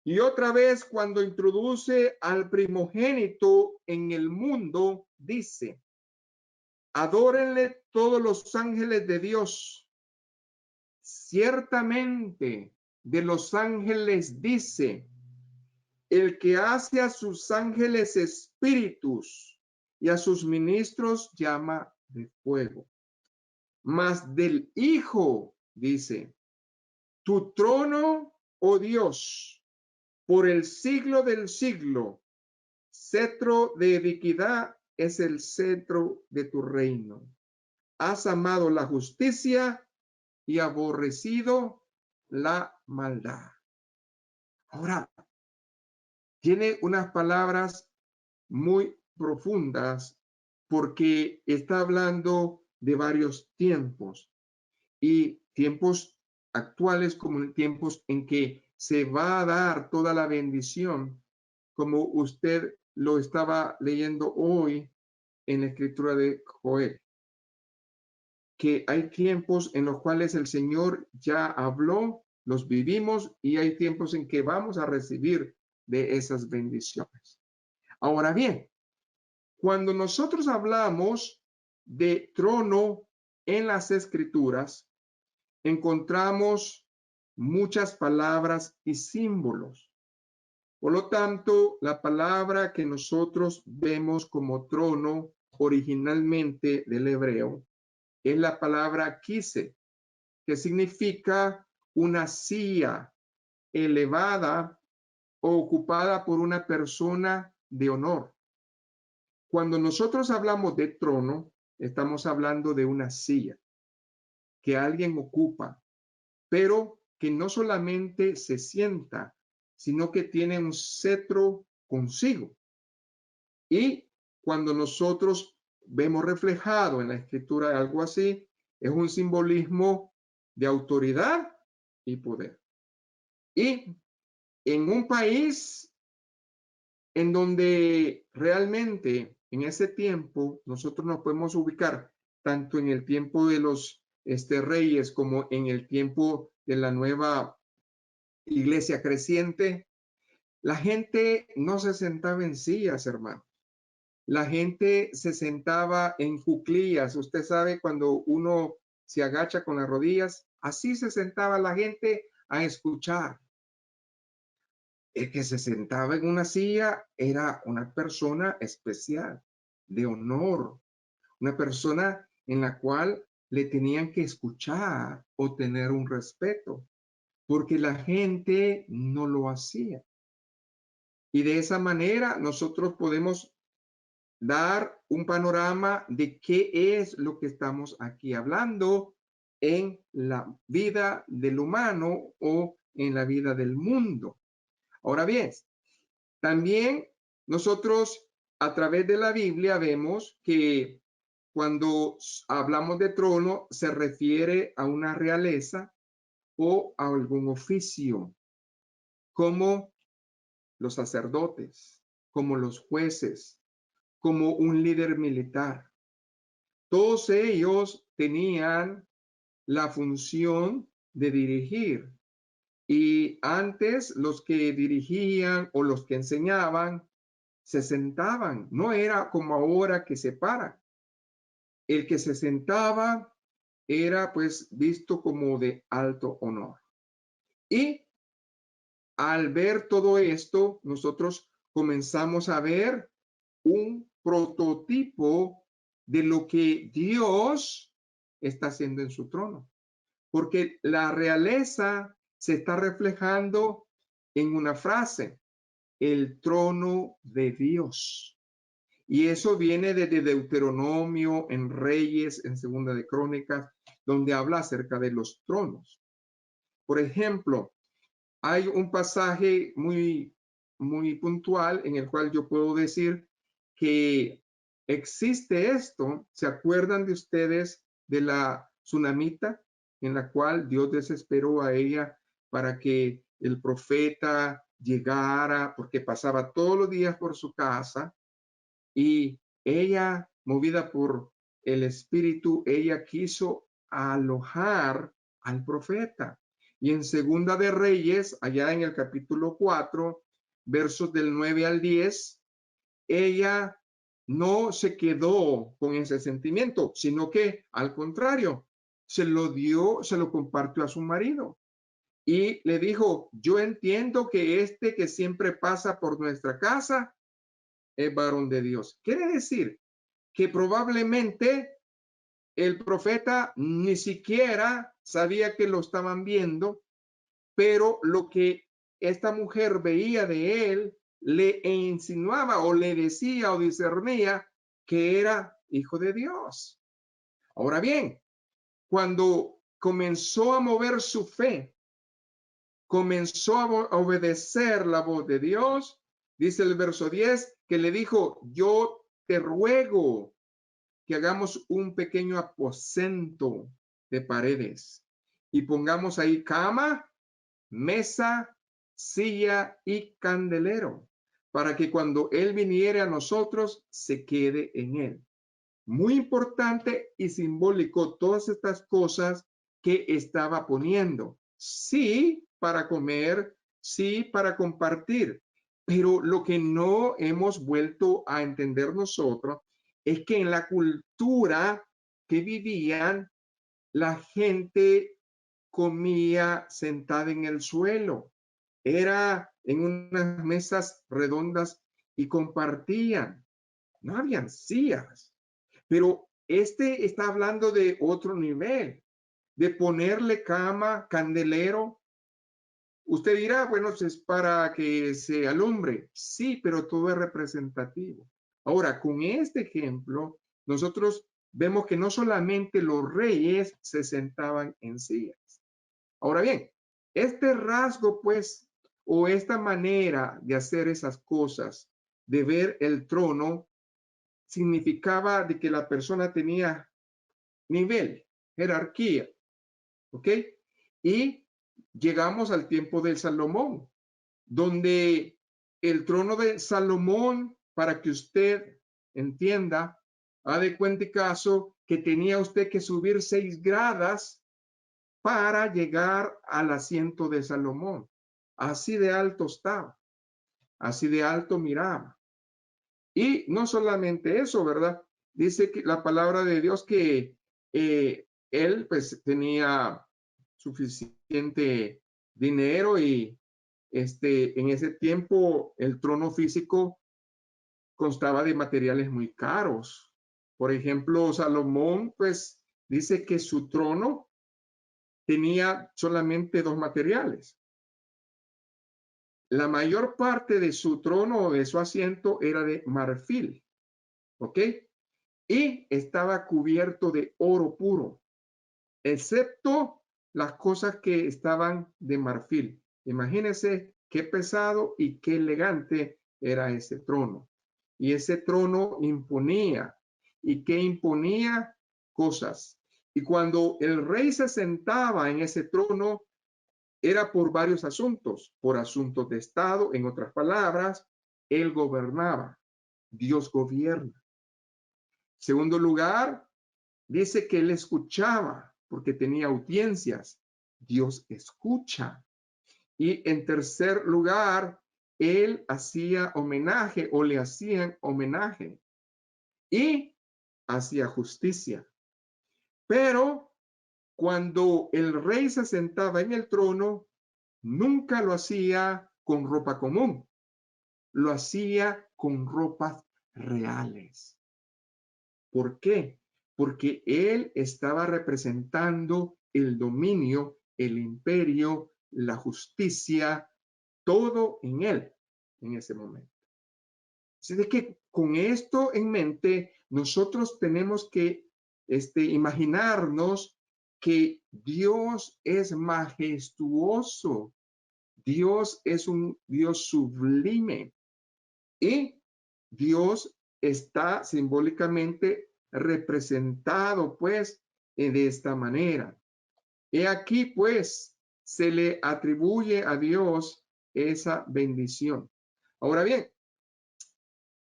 y otra vez cuando introduce al primogénito en el mundo, dice, adórenle todos los ángeles de Dios. Ciertamente de los ángeles dice, el que hace a sus ángeles espíritus y a sus ministros llama de fuego. Mas del Hijo dice, tu trono, oh Dios, por el siglo del siglo, cetro de equidad es el cetro de tu reino. Has amado la justicia y aborrecido la maldad. Ahora, tiene unas palabras muy profundas porque está hablando de varios tiempos y tiempos actuales como tiempos en que se va a dar toda la bendición, como usted lo estaba leyendo hoy en la escritura de Joel, que hay tiempos en los cuales el Señor ya habló, los vivimos y hay tiempos en que vamos a recibir de esas bendiciones. Ahora bien, cuando nosotros hablamos de trono en las escrituras, encontramos muchas palabras y símbolos. Por lo tanto, la palabra que nosotros vemos como trono originalmente del hebreo es la palabra kise, que significa una silla elevada o ocupada por una persona de honor. Cuando nosotros hablamos de trono, estamos hablando de una silla que alguien ocupa, pero que no solamente se sienta, sino que tiene un cetro consigo. Y cuando nosotros vemos reflejado en la escritura algo así, es un simbolismo de autoridad y poder. Y en un país en donde realmente en ese tiempo nosotros nos podemos ubicar tanto en el tiempo de los reyes como en el tiempo de la nueva iglesia creciente, La gente no se sentaba en sillas, hermano. La gente se sentaba en cuclillas. Usted sabe cuando uno se agacha con las rodillas, así se sentaba la gente a escuchar. El que se sentaba en una silla era una persona especial, de honor, una persona en la cual le tenían que escuchar o tener un respeto, porque la gente no lo hacía. Y de esa manera nosotros podemos dar un panorama de qué es lo que estamos aquí hablando en la vida del humano o en la vida del mundo. Ahora bien, también nosotros a través de la Biblia vemos que cuando hablamos de trono se refiere a una realeza o a algún oficio, como los sacerdotes, como los jueces, como un líder militar. Todos ellos tenían la función de dirigir. Y antes los que dirigían o los que enseñaban se sentaban. No era como ahora que se paran. El que se sentaba era pues visto como de alto honor. Y al ver todo esto, nosotros comenzamos a ver un prototipo de lo que Dios está haciendo en su trono. Porque la realeza se está reflejando en una frase, el trono de Dios. Y eso viene desde Deuteronomio, en Reyes, en Segunda de Crónicas, donde habla acerca de los tronos. Por ejemplo, hay un pasaje muy puntual en el cual yo puedo decir que existe esto. ¿Se acuerdan de ustedes de la tsunamita en la cual Dios desesperó a ella para que el profeta llegara porque pasaba todos los días por su casa y ella, movida por el Espíritu, ella quiso alojar al profeta? Y en Segunda de Reyes, allá en el capítulo 4, versos del 9 al 10, ella no se quedó con ese sentimiento, sino que al contrario, se lo dio, se lo compartió a su marido. Y le dijo, yo entiendo que este que siempre pasa por nuestra casa es varón de Dios. Quiere decir que probablemente el profeta ni siquiera sabía que lo estaban viendo, pero lo que esta mujer veía de él le insinuaba o le decía o discernía que era hijo de Dios. Ahora bien, cuando comenzó a mover su fe, comenzó a obedecer la voz de Dios, dice el verso 10, que le dijo, yo te ruego que hagamos un pequeño aposento de paredes y pongamos ahí cama, mesa, silla y candelero, para que cuando Él viniere a nosotros se quede en Él. Muy importante y simbólico todas estas cosas que estaba poniendo. Sí, para comer, sí, para compartir, pero lo que no hemos vuelto a entender nosotros es que en la cultura que vivían, la gente comía sentada en el suelo. Era en unas mesas redondas y compartían. No habían sillas. Pero este está hablando de otro nivel, de ponerle cama, candelero. Usted dirá, bueno, es para que se alumbre. Sí, pero todo es representativo. Ahora, con este ejemplo, nosotros vemos que no solamente los reyes se sentaban en sillas. Ahora bien, este rasgo, pues, o esta manera de hacer esas cosas, de ver el trono, significaba de que la persona tenía nivel, jerarquía, ¿ok? Y llegamos al tiempo de Salomón, donde el trono de Salomón, para que usted entienda, ha de cuenta y caso que tenía usted que subir 6 gradas para llegar al asiento de Salomón. Así de alto estaba. así de alto miraba. Y no solamente eso, ¿verdad? Dice que la palabra de Dios que él pues tenía suficiente dinero y en ese tiempo el trono físico constaba de materiales muy caros. Por ejemplo, Salomón pues dice que su trono tenía solamente dos materiales. La mayor parte de su trono o de su asiento era de marfil, ¿ok? Y estaba cubierto de oro puro, excepto las cosas que estaban de marfil. Imagínense qué pesado y qué elegante era ese trono. Y ese trono imponía. ¿Y qué imponía? Cosas. Y cuando el rey se sentaba en ese trono, era por varios asuntos, por asuntos de Estado, en otras palabras, él gobernaba, Dios gobierna. Segundo lugar, dice que él escuchaba porque tenía audiencias, Dios escucha. Y en tercer lugar, él hacía homenaje o le hacían homenaje y hacía justicia. Pero cuando el rey se sentaba en el trono, nunca lo hacía con ropa común, lo hacía con ropas reales. ¿Por qué? Porque él estaba representando el dominio, el imperio, la justicia, todo en él en ese momento. Así de que con esto en mente, nosotros tenemos que imaginarnos que Dios es majestuoso. Dios es un Dios sublime y Dios está simbólicamente representado pues de esta manera. He aquí pues se le atribuye a Dios esa bendición. Ahora bien,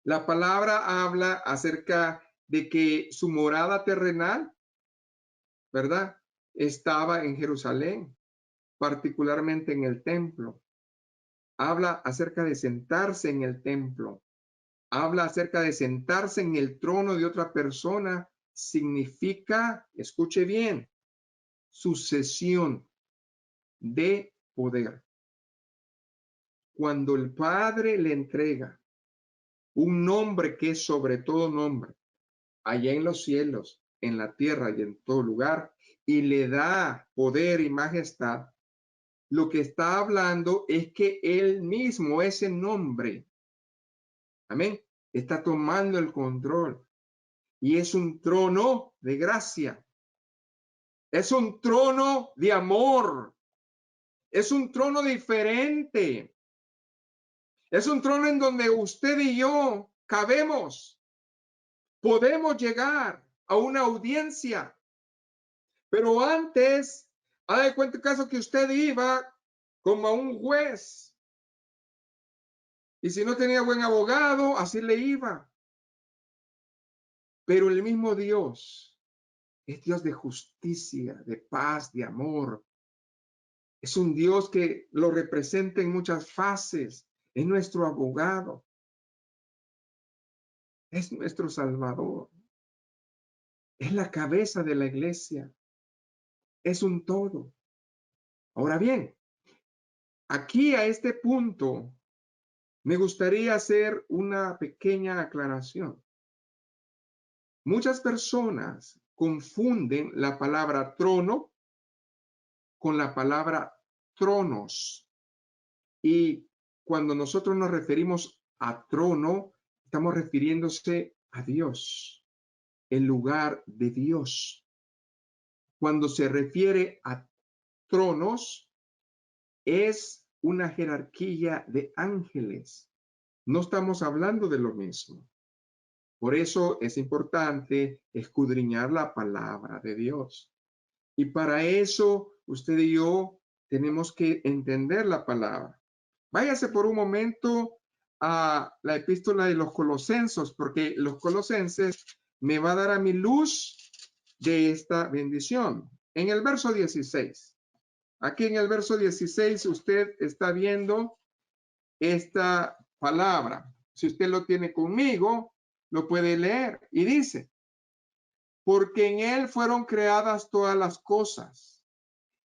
la palabra habla acerca de que su morada terrenal, ¿verdad? Estaba en Jerusalén, particularmente en el templo. Habla acerca de sentarse en el templo. Habla acerca de sentarse en el trono de otra persona. Significa, escuche bien, sucesión de poder. Cuando el Padre le entrega un nombre que es sobre todo nombre, allá en los cielos, en la tierra y en todo lugar, y le da poder y majestad, lo que está hablando es que él mismo, ese nombre, amén, está tomando el control. Y es un trono de gracia. Es un trono de amor. Es un trono diferente. Es un trono en donde usted y yo cabemos. Podemos llegar a una audiencia. Pero antes, haga de cuenta caso que usted iba como a un juez. Y si no tenía buen abogado, así le iba. Pero el mismo Dios es Dios de justicia, de paz, de amor. Es un Dios que lo representa en muchas fases. Es nuestro abogado. Es nuestro Salvador. Es la cabeza de la iglesia. Es un todo. Ahora bien, aquí a este punto me gustaría hacer una pequeña aclaración. Muchas personas confunden la palabra trono con la palabra tronos. Y cuando nosotros nos referimos a trono, estamos refiriéndose a Dios, el lugar de Dios. Cuando se refiere a tronos, es una jerarquía de ángeles. No estamos hablando de lo mismo. Por eso es importante escudriñar la palabra de Dios. Y para eso usted y yo tenemos que entender la palabra. Váyase por un momento a la epístola de los Colosenses, porque los Colosenses me va a dar a mi luz de esta bendición. En el verso 16. Aquí en el verso 16 usted está viendo esta palabra. Si usted lo tiene conmigo, lo puede leer. Y dice, porque en él fueron creadas todas las cosas,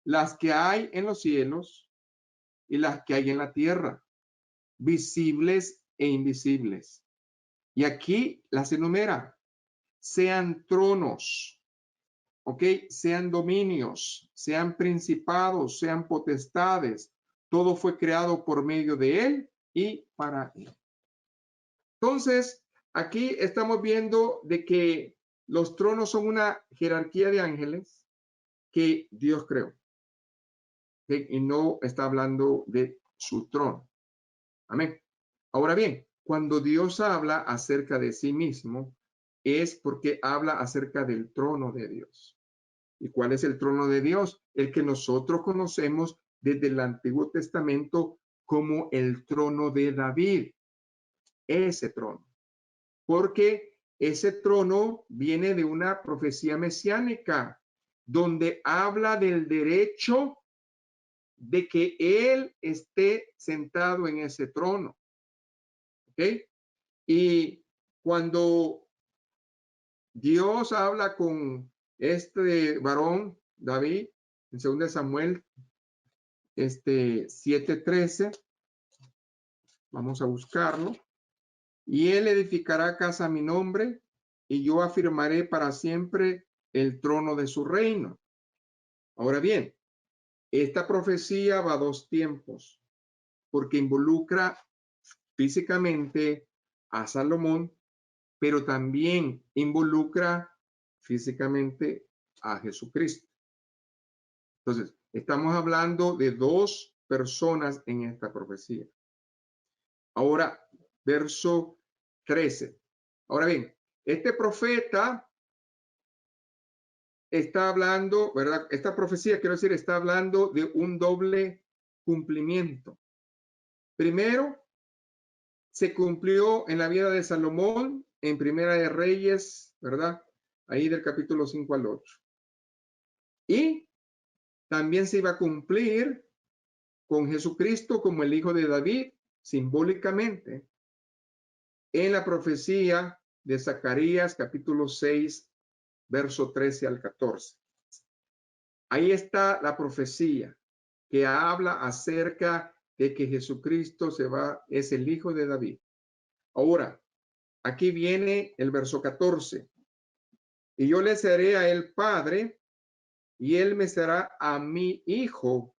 las que hay en los cielos y las que hay en la tierra, visibles e invisibles. Y aquí las enumera, sean tronos, ¿ok? Sean dominios, sean principados, sean potestades. Todo fue creado por medio de él y para él. Entonces, aquí estamos viendo de que los tronos son una jerarquía de ángeles que Dios creó. ¿Okay? Y no está hablando de su trono. Amén. Ahora bien, cuando Dios habla acerca de sí mismo, es porque habla acerca del trono de Dios. ¿Y cuál es el trono de Dios? El que nosotros conocemos desde el Antiguo Testamento como el trono de David. Ese trono. Porque ese trono viene de una profecía mesiánica donde habla del derecho de que él esté sentado en ese trono. ¿Ok? Y cuando Dios habla con este varón, David, en 2 Samuel 7:13, vamos a buscarlo. Y él edificará casa a mi nombre, y yo afirmaré para siempre el trono de su reino. Ahora bien, esta profecía va a dos tiempos, porque involucra físicamente a Salomón, pero también involucra físicamente a Jesucristo. Entonces, estamos hablando de dos personas en esta profecía. Ahora, verso 13. Ahora bien, este profeta está hablando, ¿verdad? Esta profecía, quiero decir, está hablando de un doble cumplimiento. Primero, se cumplió en la vida de Salomón, en Primera de Reyes, ¿verdad? Ahí del capítulo 5 al 8. Y también se iba a cumplir con Jesucristo como el hijo de David, simbólicamente, en la profecía de Zacarías, capítulo 6, verso 13 al 14. Ahí está la profecía que habla acerca de que Jesucristo es el hijo de David. Ahora, aquí viene el verso 14. Y yo le seré a él padre, y él me será a mi hijo.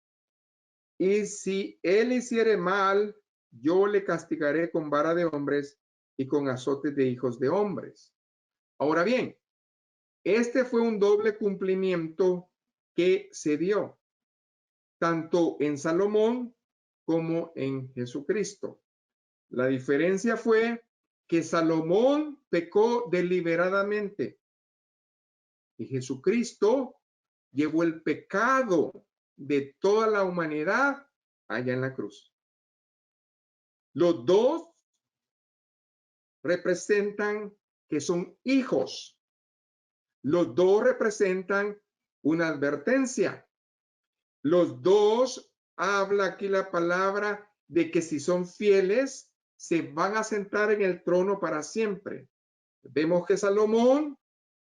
Y si él hiciere mal, yo le castigaré con vara de hombres y con azotes de hijos de hombres. Ahora bien, este fue un doble cumplimiento que se dio tanto en Salomón como en Jesucristo. La diferencia fue que Salomón pecó deliberadamente y Jesucristo llevó el pecado de toda la humanidad allá en la cruz. Los dos representan que son hijos. Los dos representan una advertencia. Los dos habla aquí la palabra de que si son fieles, se van a sentar en el trono para siempre. Vemos que Salomón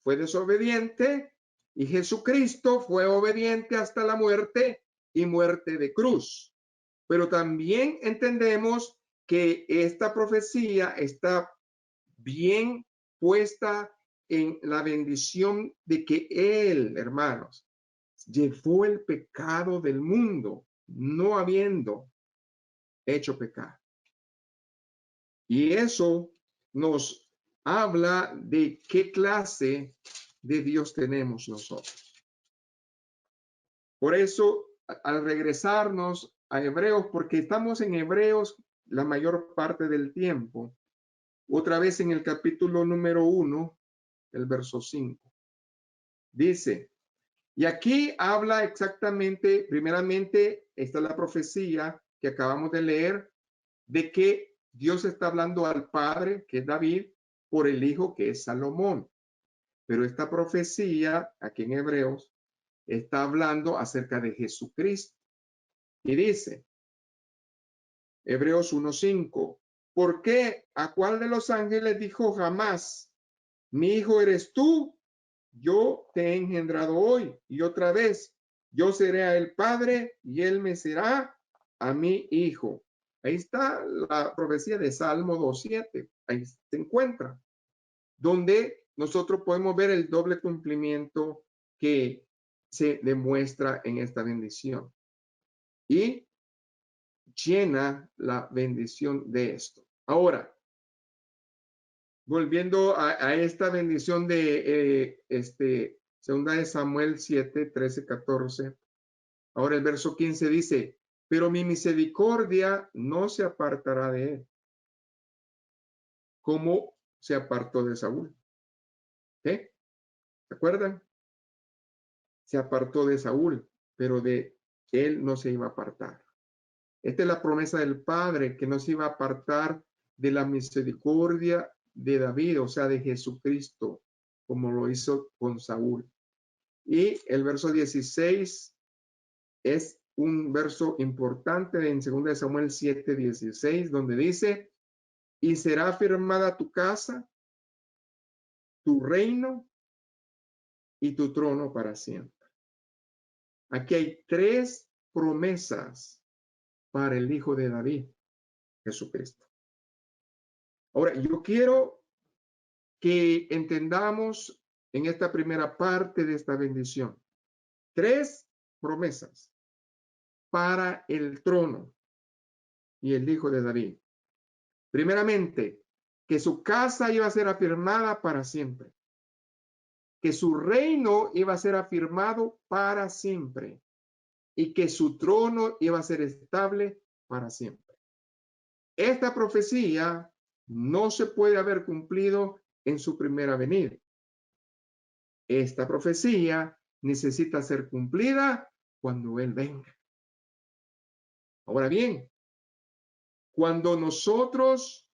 fue desobediente y Jesucristo fue obediente hasta la muerte y muerte de cruz. Pero también entendemos que esta profecía está bien puesta en la bendición de que Él, hermanos, llevó el pecado del mundo, no habiendo hecho pecado. Y eso nos habla de qué clase de Dios tenemos nosotros. Por eso, al regresarnos a Hebreos, porque estamos en Hebreos la mayor parte del tiempo, otra vez en el capítulo número 1, el verso 5. Dice, y aquí habla exactamente, primeramente, esta es la profecía que acabamos de leer, de que Dios está hablando al Padre, que es David, por el Hijo, que es Salomón. Pero esta profecía, aquí en Hebreos, está hablando acerca de Jesucristo. Y dice, Hebreos 1:5, ¿Por qué? ¿A cuál de los ángeles dijo jamás, mi hijo eres tú? Yo te he engendrado hoy. Y otra vez, yo seré a él padre y él me será a mi hijo. Ahí está la profecía de Salmo 2:7. Ahí se encuentra, donde nosotros podemos ver el doble cumplimiento que se demuestra en esta bendición. Y llena la bendición de esto. Ahora, volviendo a esta bendición de segunda de Samuel 7, 13, 14. Ahora el verso 15 dice, pero mi misericordia no se apartará de él, como se apartó de Saúl. ¿Se acuerdan? Se apartó de Saúl, pero de él no se iba a apartar. Esta es la promesa del Padre, que no se iba a apartar de la misericordia de David, o sea, de Jesucristo, como lo hizo con Saúl. Y el verso 16 es un verso importante en 2 Samuel 7, 16, donde dice, y será firmada tu casa, tu reino y tu trono para siempre. Aquí hay tres promesas para el Hijo de David, Jesucristo. Ahora, yo quiero que entendamos en esta primera parte de esta bendición tres promesas para el trono y el Hijo de David. Primeramente, que su casa iba a ser afirmada para siempre, que su reino iba a ser afirmado para siempre y que su trono iba a ser estable para siempre. Esta profecía no se puede haber cumplido en su primera venida. Esta profecía necesita ser cumplida cuando Él venga. Ahora bien, cuando nosotros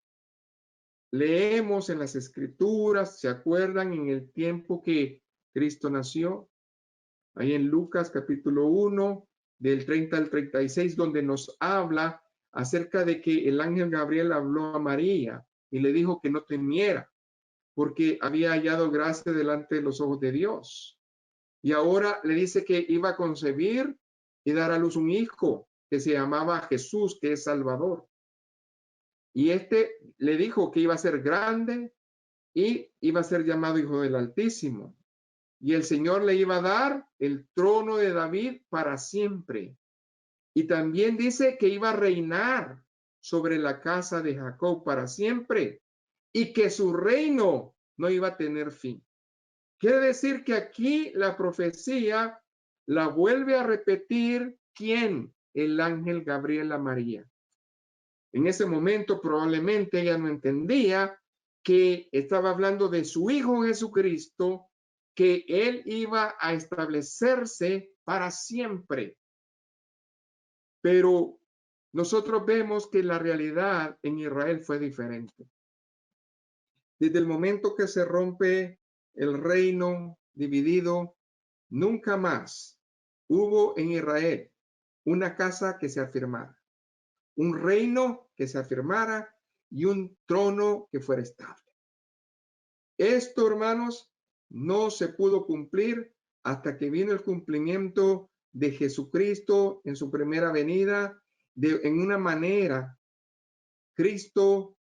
leemos en las Escrituras, ¿se acuerdan en el tiempo que Cristo nació? Ahí en Lucas capítulo 1, del 30 al 36, donde nos habla acerca de que el ángel Gabriel habló a María y le dijo que no temiera, porque había hallado gracia delante de los ojos de Dios. Y ahora le dice que iba a concebir y dar a luz un hijo que se llamaba Jesús, que es Salvador. Y le dijo que iba a ser grande y iba a ser llamado Hijo del Altísimo. Y el Señor le iba a dar el trono de David para siempre. Y también dice que iba a reinar sobre la casa de Jacob para siempre y que su reino no iba a tener fin. Quiere decir que aquí la profecía la vuelve a repetir ¿quién? El ángel Gabriel a María. En ese momento probablemente ella no entendía que estaba hablando de su Hijo Jesucristo, que Él iba a establecerse para siempre. Pero nosotros vemos que la realidad en Israel fue diferente. Desde el momento que se rompe el reino dividido, nunca más hubo en Israel una casa que se afirmara, un reino que se afirmara y un trono que fuera estable. Esto, hermanos, no se pudo cumplir hasta que vino el cumplimiento de Jesucristo en su primera venida. En una manera, Cristo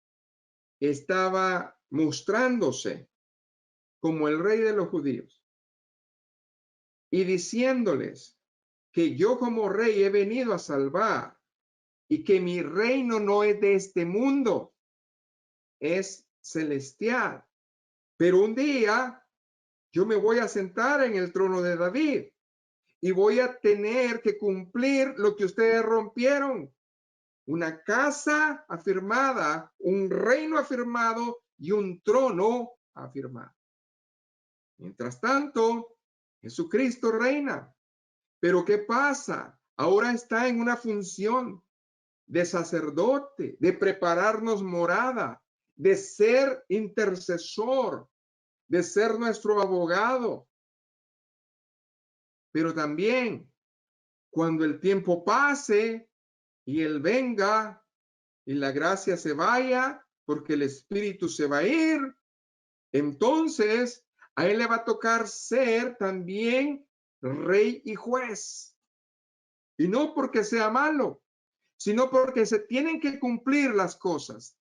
estaba mostrándose como el rey de los judíos y diciéndoles que yo como rey he venido a salvar y que mi reino no es de este mundo, es celestial. Pero un día yo me voy a sentar en el trono de David y voy a tener que cumplir lo que ustedes rompieron. Una casa afirmada, un reino afirmado y un trono afirmado. Mientras tanto, Jesucristo reina. Pero ¿qué pasa? Ahora está en una función de sacerdote, de prepararnos morada, de ser intercesor, de ser nuestro abogado. Pero también cuando el tiempo pase y Él venga y la gracia se vaya, porque el Espíritu se va a ir, entonces a él le va a tocar ser también rey y juez. Y no porque sea malo, sino porque se tienen que cumplir las cosas.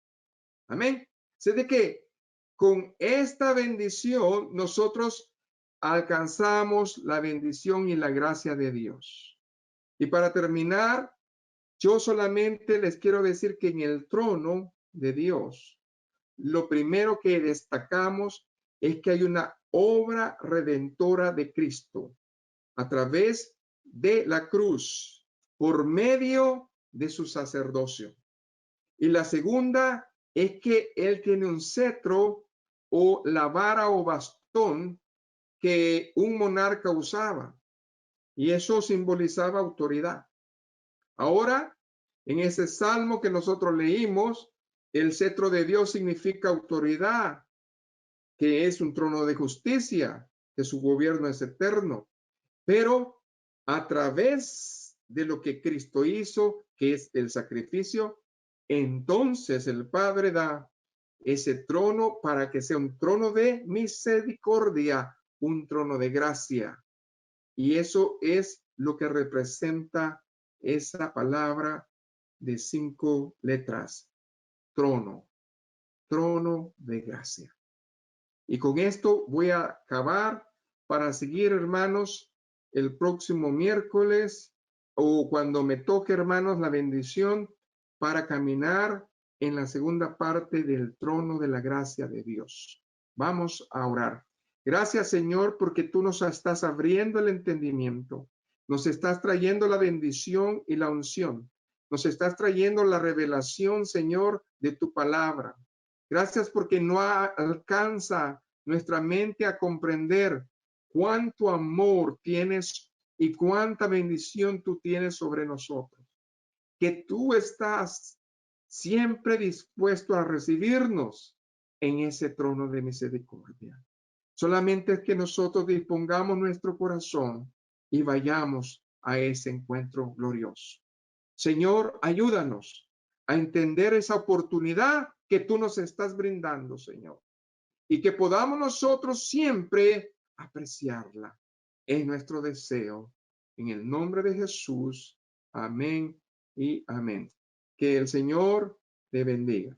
Amén. Sé de que con esta bendición nosotros alcanzamos la bendición y la gracia de Dios. Y para terminar, yo solamente les quiero decir que en el trono de Dios, lo primero que destacamos es que hay una obra redentora de Cristo a través de la cruz por medio de su sacerdocio. Y la segunda es que él tiene un cetro o la vara o bastón que un monarca usaba, y eso simbolizaba autoridad. Ahora, en ese salmo que nosotros leímos, el cetro de Dios significa autoridad, que es un trono de justicia, que su gobierno es eterno, pero a través de lo que Cristo hizo, que es el sacrificio, entonces el Padre da ese trono para que sea un trono de misericordia, un trono de gracia. Y eso es lo que representa esa palabra de 5 letras, trono, trono de gracia. Y con esto voy a acabar para seguir, hermanos, el próximo miércoles o cuando me toque, hermanos, la bendición para caminar en la segunda parte del trono de la gracia de Dios. Vamos a orar. Gracias, Señor, porque tú nos estás abriendo el entendimiento. Nos estás trayendo la bendición y la unción. Nos estás trayendo la revelación, Señor, de tu palabra. Gracias porque no alcanza nuestra mente a comprender cuánto amor tienes y cuánta bendición tú tienes sobre nosotros. Que tú estás siempre dispuesto a recibirnos en ese trono de misericordia. Solamente es que nosotros dispongamos nuestro corazón y vayamos a ese encuentro glorioso. Señor, ayúdanos a entender esa oportunidad que tú nos estás brindando, Señor, y que podamos nosotros siempre apreciarla. Es nuestro deseo. En el nombre de Jesús. Amén y amén. Que el Señor te bendiga.